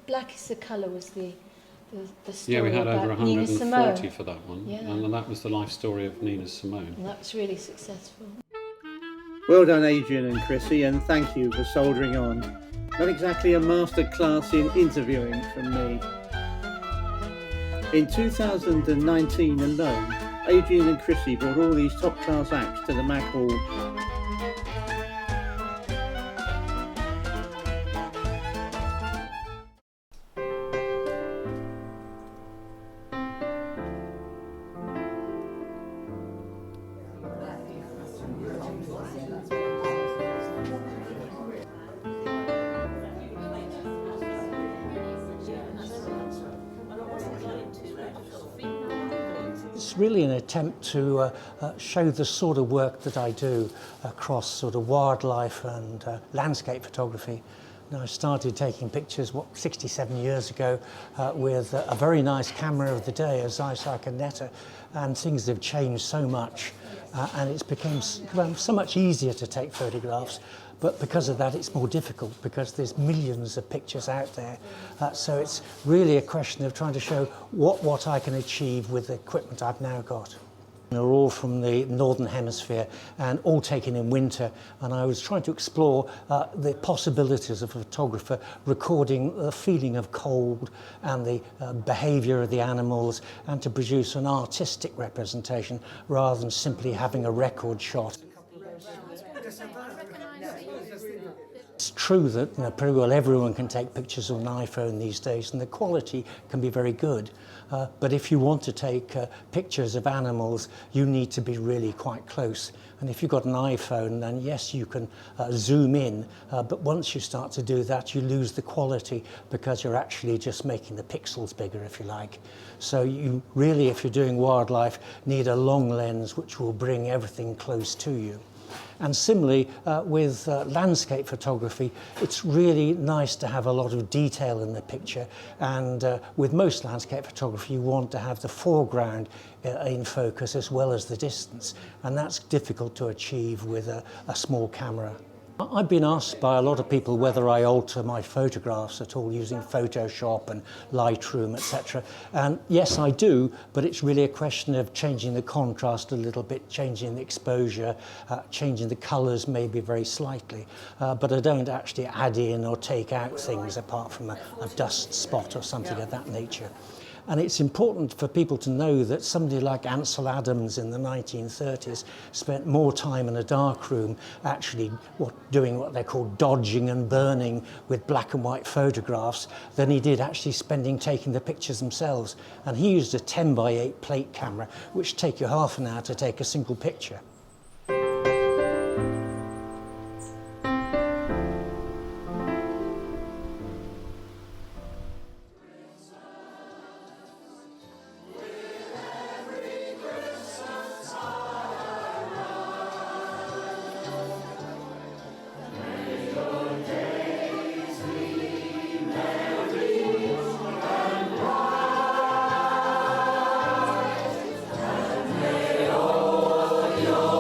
Black is the Colour was the story. Yeah, we had about over Nina 140 Simone. for that one, Yeah. and that was the life story of Nina Simone. And that was really successful. Well done, Adrian and Chrissy, and thank you for soldiering on. Not exactly a masterclass in interviewing from me. In 2019 alone, Adrian and Chrissy brought all these top-class acts to the Mac Hall. It's really an attempt to show the sort of work that I do across sort of wildlife and landscape photography. Now, I started taking pictures, 67 years ago with a very nice camera of the day, a Zeiss Netta, and things have changed so much and it's become so much easier to take photographs. But because of that, it's more difficult because there's millions of pictures out there. So it's really a question of trying to show what I can achieve with the equipment I've now got. They're all from the Northern Hemisphere and all taken in winter. And I was trying to explore the possibilities of a photographer recording the feeling of cold and the behavior of the animals and to produce an artistic representation rather than simply having a record shot. It's true that pretty well everyone can take pictures with an iPhone these days and the quality can be very good. But if you want to take pictures of animals, you need to be really quite close. And if you've got an iPhone, then yes, you can zoom in. But once you start to do that, you lose the quality because you're actually just making the pixels bigger, if you like. So you really, if you're doing wildlife, need a long lens which will bring everything close to you. And similarly, with landscape photography, it's really nice to have a lot of detail in the picture. And with most landscape photography, you want to have the foreground in focus as well as the distance. And that's difficult to achieve with a small camera. I've been asked by a lot of people whether I alter my photographs at all using Photoshop and Lightroom, etc. And yes, I do, but it's really a question of changing the contrast a little bit, changing the exposure, changing the colours maybe very slightly. But I don't actually add in or take out things apart from a dust spot or something of that nature. And it's important for people to know that somebody like Ansel Adams in the 1930s spent more time in a dark room actually doing what they call dodging and burning with black and white photographs than he did actually taking the pictures themselves. And he used a 10x8 plate camera, which take you half an hour to take a single picture. Your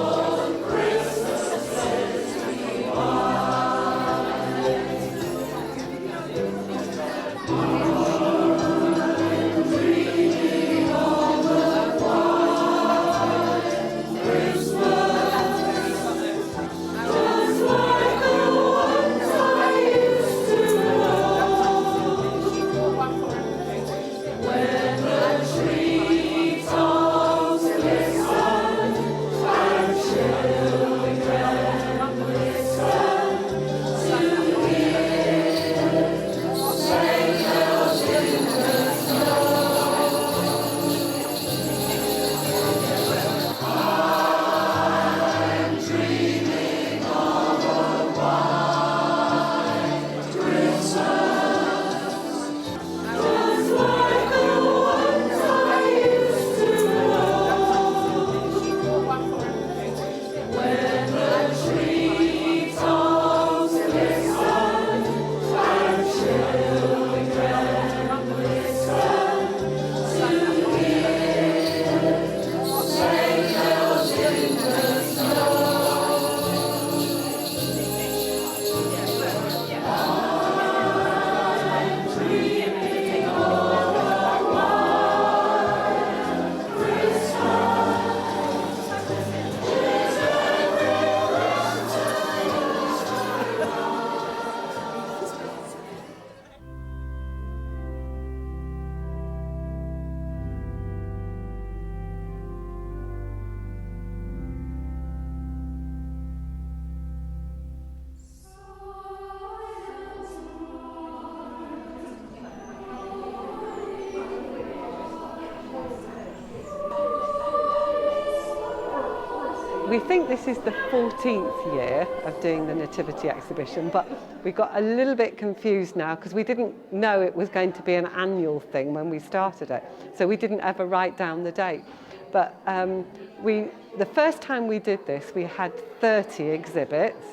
We think this is the 14th year of doing the Nativity exhibition, but we got a little bit confused now because we didn't know it was going to be an annual thing when we started it. So we didn't ever write down the date. But the first time we did this, we had 30 exhibits,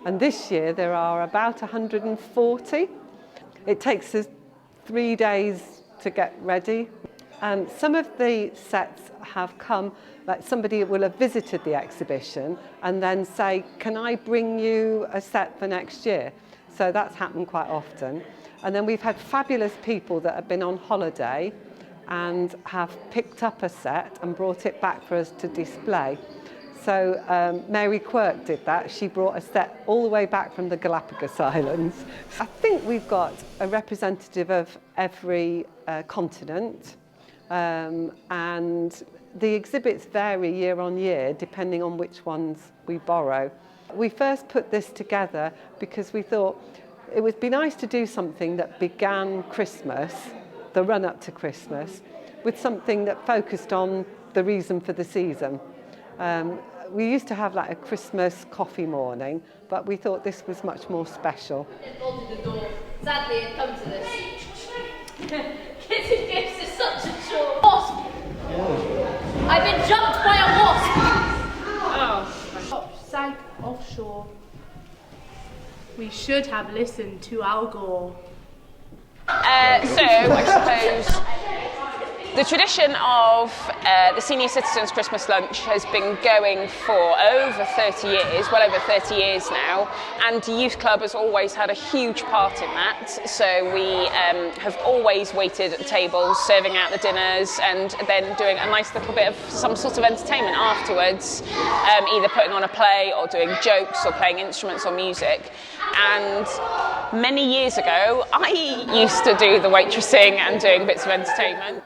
and this year there are about 140. It takes us 3 days to get ready. Some of the sets have come, like somebody will have visited the exhibition and then say, can I bring you a set for next year? So that's happened quite often. And then we've had fabulous people that have been on holiday and have picked up a set and brought it back for us to display. So Mary Quirk did that. She brought a set all the way back from the Galapagos Islands. I think we've got a representative of every continent. And the exhibits vary year on year depending on which ones we borrow. We first put this together because we thought it would be nice to do something that began Christmas, the run up to Christmas, with something that focused on the reason for the season. We used to have like a Christmas coffee morning, but we thought this was much more special. Bolted the door. Sadly, it comes to this. Kitty Gibbs is such a short wasp. I've been jumped by a wasp. Oh, sank offshore. We should have listened to Al Gore. So, I suppose the tradition of the Senior Citizens Christmas Lunch has been going for over 30 years, well over 30 years now, and the Youth Club has always had a huge part in that. So we have always waited at the tables, serving out the dinners, and then doing a nice little bit of some sort of entertainment afterwards, either putting on a play or doing jokes or playing instruments or music. And many years ago, I used to do the waitressing and doing bits of entertainment.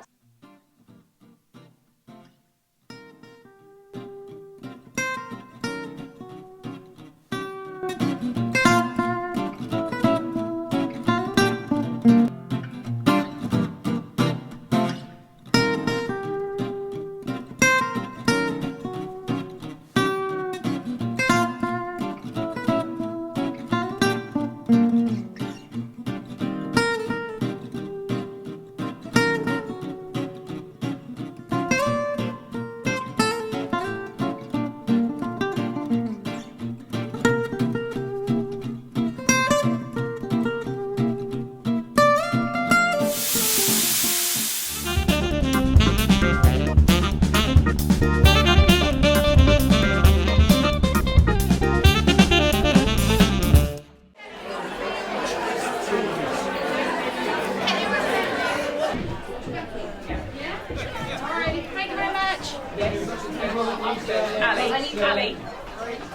Ali,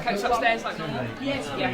coats upstairs like normal? Yes. Yeah.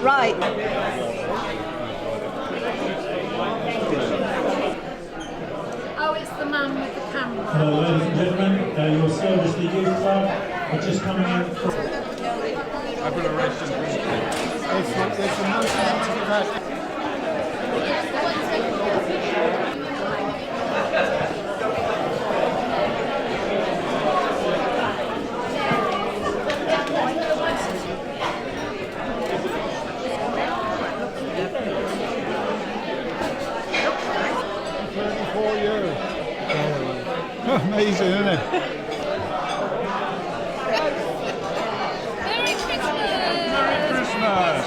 Right. Oh, it's the man with the camera. Hello, ladies and gentlemen, your service, the Youth Club, are just coming out from... I've been arrested. There's a motion to give out. Amazing, isn't it? Merry Christmas! Merry Christmas!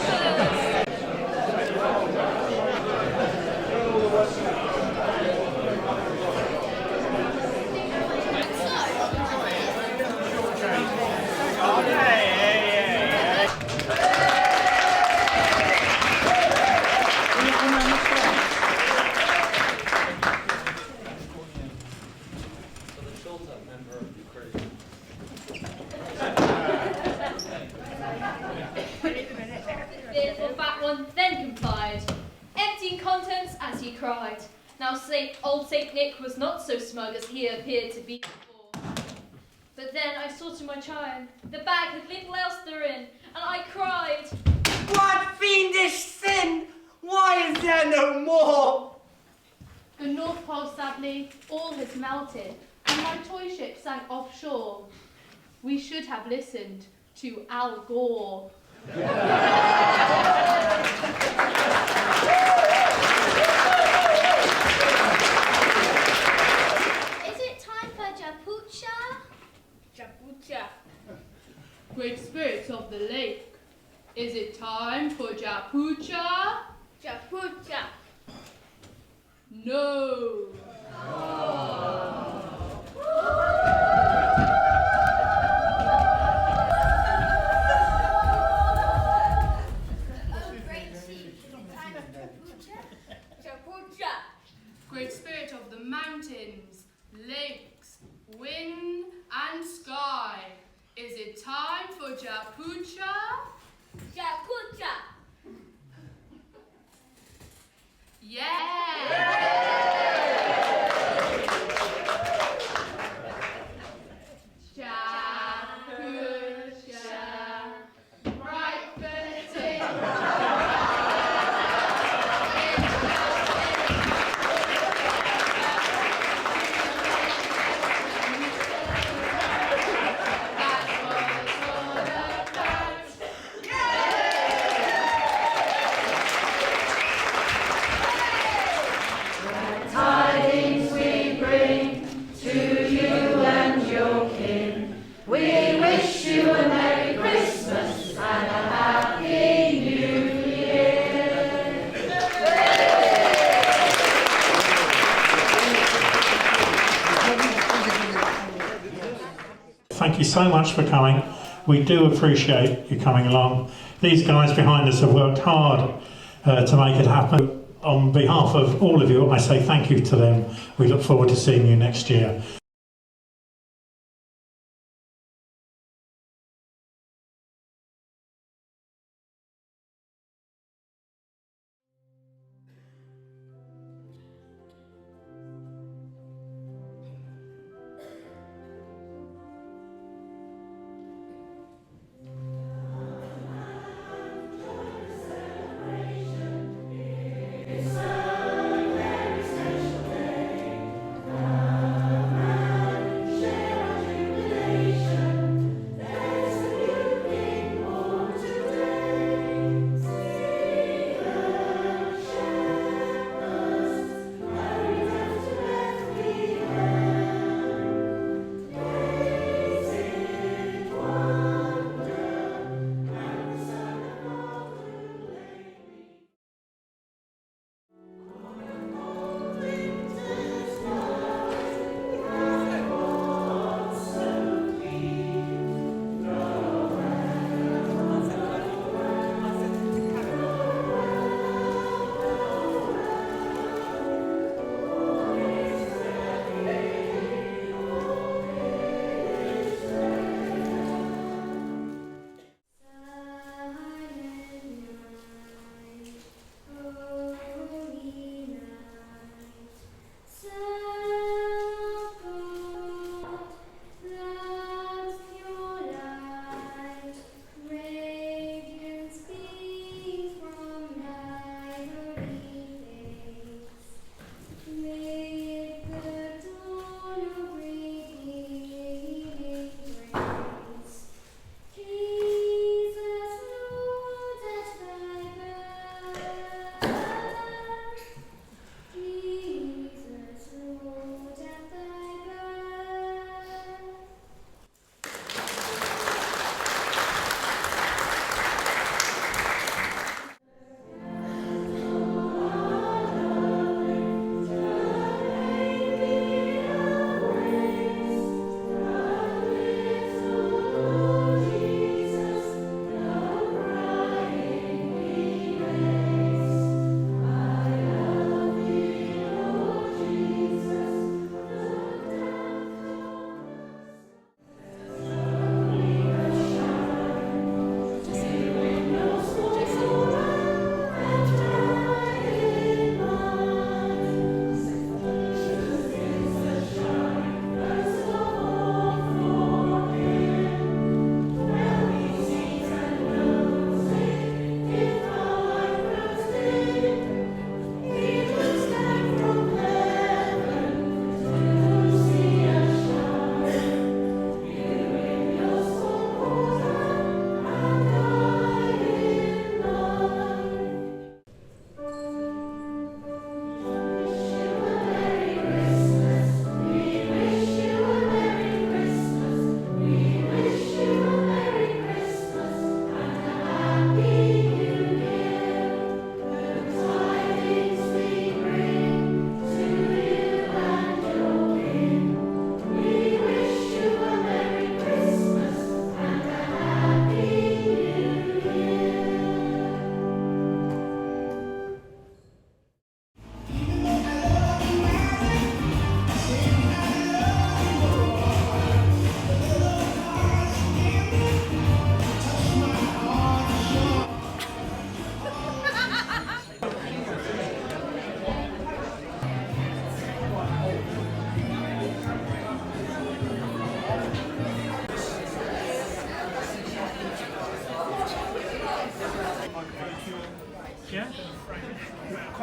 Now old Saint Nick was not so smug as he appeared to be before. But then I saw to my child, the bag had little else therein, and I cried, "What fiendish sin? Why is there no more?" The North Pole, sadly, all has melted, and my toy ship sank offshore. We should have listened to Al Gore. Is it time for Japucha? Japucha. Great spirits of the lake, is it time for Japucha? Japucha. No. Great spirit of the mountains, lakes, wind, and sky, is it time for Japucha? Japucha. Tidings we bring to you and your kin. We wish you a Merry Christmas and a Happy New Year. Thank you so much for coming. We do appreciate you coming along. These guys behind us have worked hard to make it happen. On behalf of all of you, I say thank you to them. We look forward to seeing you next year. It's a very special day.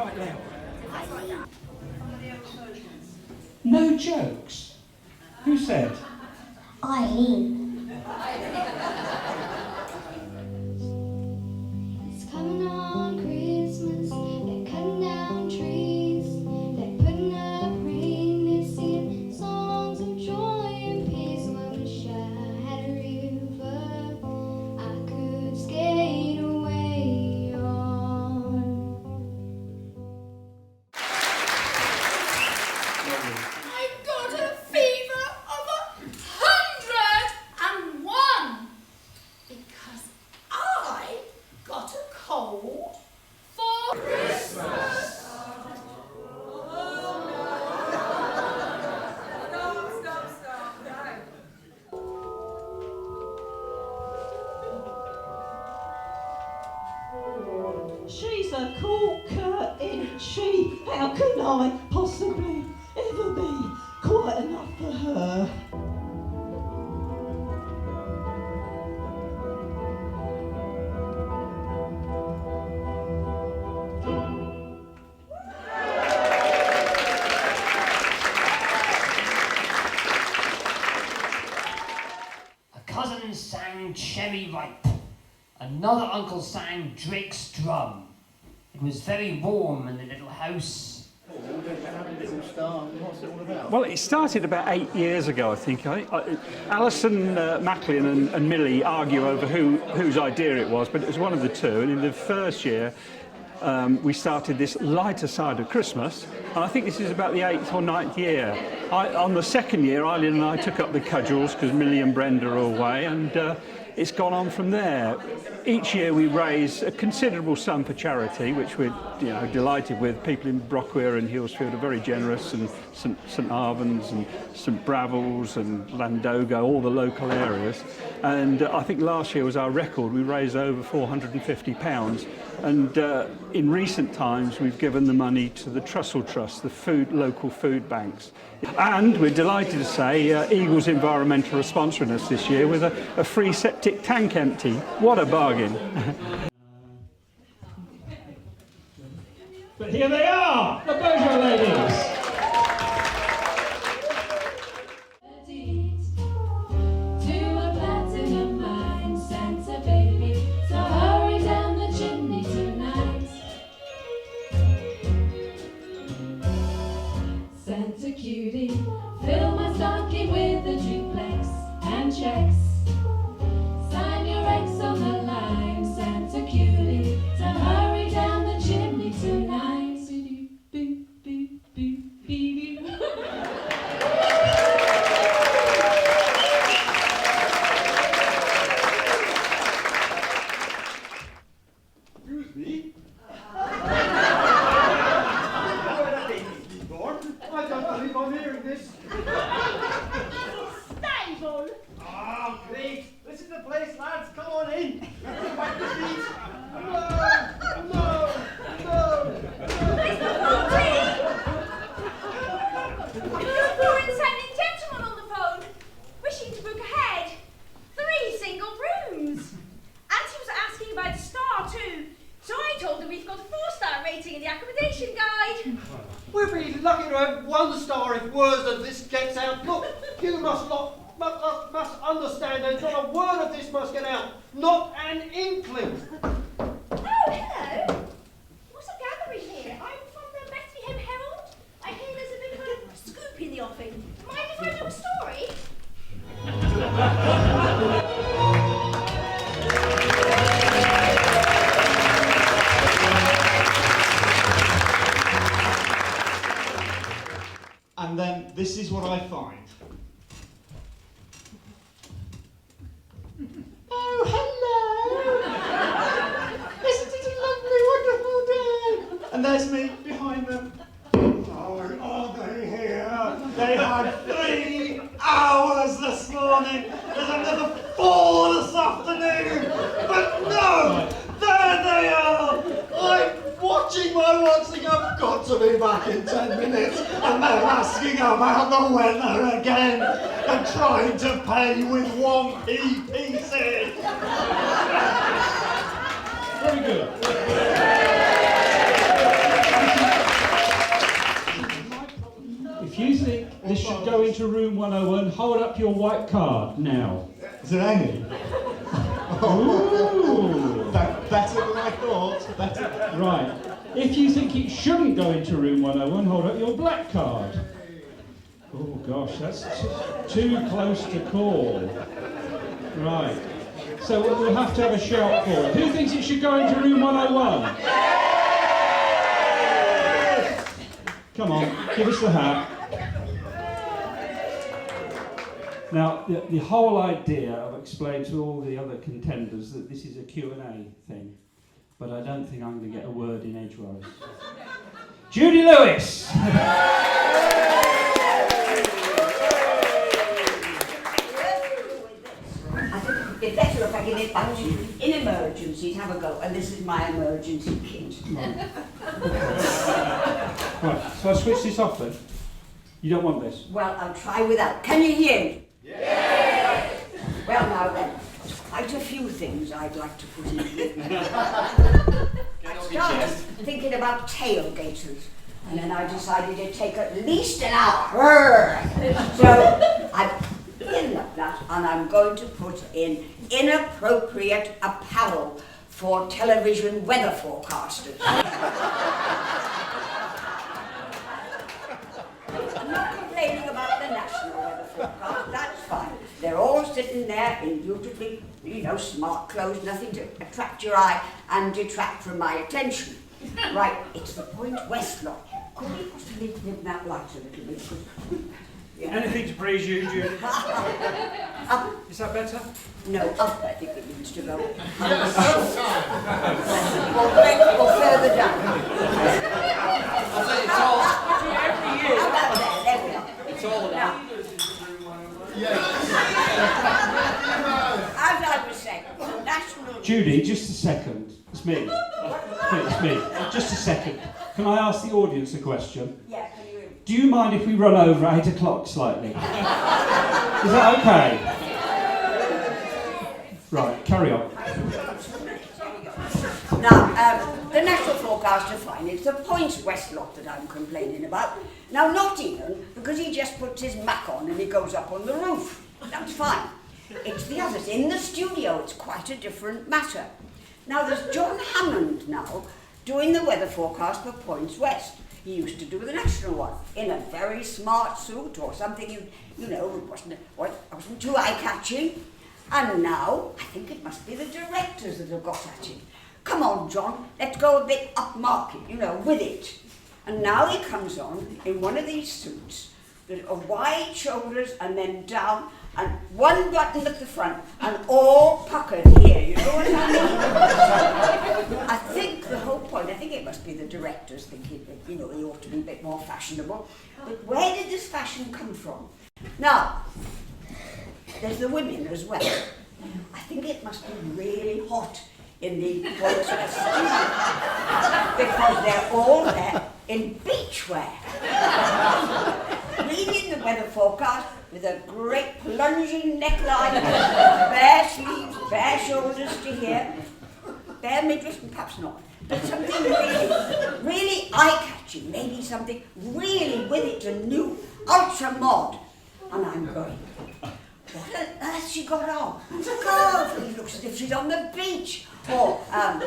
quite loud. No jokes? Who said? Eileen. It's coming on Christmas. They're cutting down trees. They're putting up reindeer, singing songs of joy and peace. When we had a river I could skate away on. I've got a fever of 101 because I got a cold for Christmas. Stop. She's a corker, isn't she? How can I possibly ever be quite enough for her? A cousin sang Cherry Ripe. Another uncle sang Drake's Drum. It was very warm in the little house. What's it all about? Well, it started about 8 years ago, I think. Alison Macklin and Millie argue over whose idea it was, but it was one of the two. And in the first year, we started this lighter side of Christmas. And I think this is about the 8th or 9th year. On the second year, Eileen and I took up the cudgels because Millie and Brenda are away, and it's gone on from there. Each year we raise a considerable sum for charity, which we're delighted with. People in Brockweir and Hillsfield are very generous, and St Arvans and St Bravels and Landoga, all the local areas. And I think last year was our record. We raised over £450. And in recent times we've given the money to the Trussell Trust, the local food banks. And we're delighted to say Eagles Environmental are sponsoring us this year with a free septic tank empty. What a bargain. But here they are, the Bojo ladies. To a platinum mine, Santa baby, so hurry down the chimney tonight. Santa cutie, fill my stocking with a duplex and checks. Sign your X on the line, Santa cutie, so hurry down the chimney tonight. Excuse me? I don't believe I'm hearing this. Stable! Oh, great. This is the place, lads. Come on in. Wipe the feet. No. Where's the party? There's a poor insane gentleman on the phone, wishing to book ahead. 3 single rooms. And he was asking about a star too. So I told him we've got a 4-star rating in the accommodation guide. We'll be lucky to have 1 star if word of this gets out. Look, you must understand that not a word of this must get out. Not an inkling. Oh, hello. What's a gathering here? I'm from the Bethlehem Herald. I hear there's a bit of a scoop in the offing. Mind if I know a story? And then this is what I find. Oh, hello! Isn't it a lovely, wonderful day? And there's me behind them. Oh, are they here? They had 3 hours this morning. There's another 4 this afternoon. But no, there they are. I'm watching my watching. I've got to be back in 10 minutes. And they're asking about the weather again and trying to pay with 1p pieces. Very good. If you think this should go into room 101, hold up your white card now. Is it hanging? Ooh. Better than I thought. Better. Right. If you think it shouldn't go into room 101, hold up your black card. Oh gosh, that's too close to call. Right. So we'll have to have a shout for it. Who thinks it should go into room 101? Come on, give us the hat. Now, the whole idea, I've explained to all the other contenders that this is a Q&A thing, but I don't think I'm going to get a word in edgewise. Judy Lewis! It's better if I give it back to you. In emergencies, have a go, and this is my emergency kit. Right, so I switch this off then? You don't want this? Well, I'll try without. Can you hear me? Yes! Well, now then, there's quite a few things I'd like to put in here. I started thinking about tailgaters, and then I decided it'd take at least an hour. So I've given up that, and I'm going to put in inappropriate apparel for television weather forecasters. I'm not complaining about the national weather forecast, that's fine. They're all sitting there in beautifully, smart clothes, nothing to attract your eye and detract from my attention. Right, it's the Point West lot. Could we possibly dim that light a little bit? Anything to praise you, Judy? Is that better? No, up I think it needs to go. Or further down. It's all about. As I was saying, national... Judy, just a second. It's me. It's me. Just a second. Can I ask the audience a question? Yeah, can you... Do you mind if we run over 8 o'clock slightly? Is that okay? Right, carry on. Now, the national forecasts are fine. It's the Point West lot that I'm complaining about. Now, not even because he just puts his Mac on and he goes up on the roof. That's fine. It's the others. In the studio, it's quite a different matter. Now, there's John Hammond now doing the weather forecast for Points West. He used to do the national one in a very smart suit or something, it wasn't too eye-catching. And now, I think it must be the directors that have got at him. Come on, John, let's go a bit upmarket, with it. And now he comes on in one of these suits that are wide shoulders and then down, and one button at the front, and all puckered here, you know what I mean? I think the whole point, I think it must be the directors thinking that, he ought to be a bit more fashionable. But where did this fashion come from? Now, there's the women as well. I think it must be really hot in the Points West because they're all there in beachwear. Reading the weather forecast with a great plunging neckline, bare sleeves, bare shoulders to here, bare midriff, and perhaps not, but something really eye-catching, maybe something really with it, a new ultra-mod. And I'm going, what on earth she got on? God, it looks as if she's on the beach. Or, I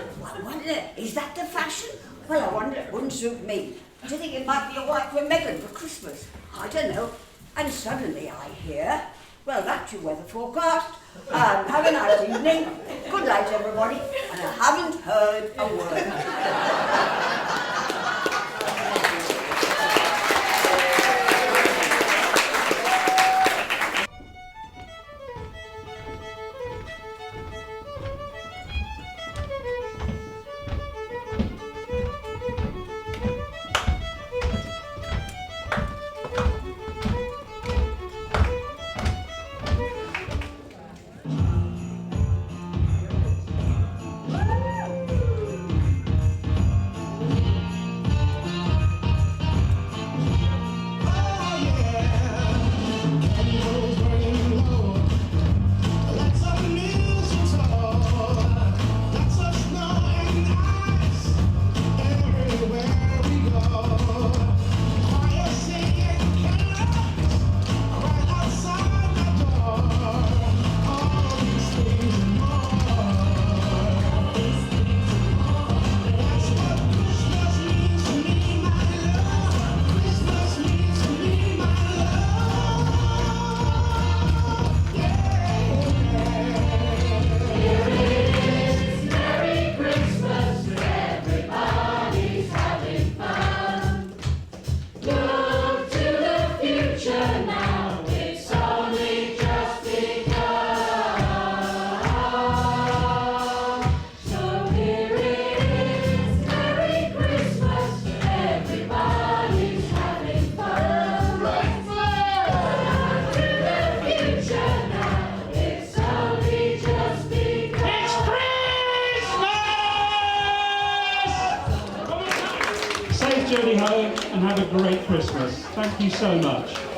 wonder, is that the fashion? Well, I wonder, it wouldn't suit me. Do you think it might be a white for Megan for Christmas? I don't know. And suddenly I hear, well, that's your weather forecast. Have a nice evening. Good night, everybody. And I haven't heard a word. and have a great Christmas. Thank you so much.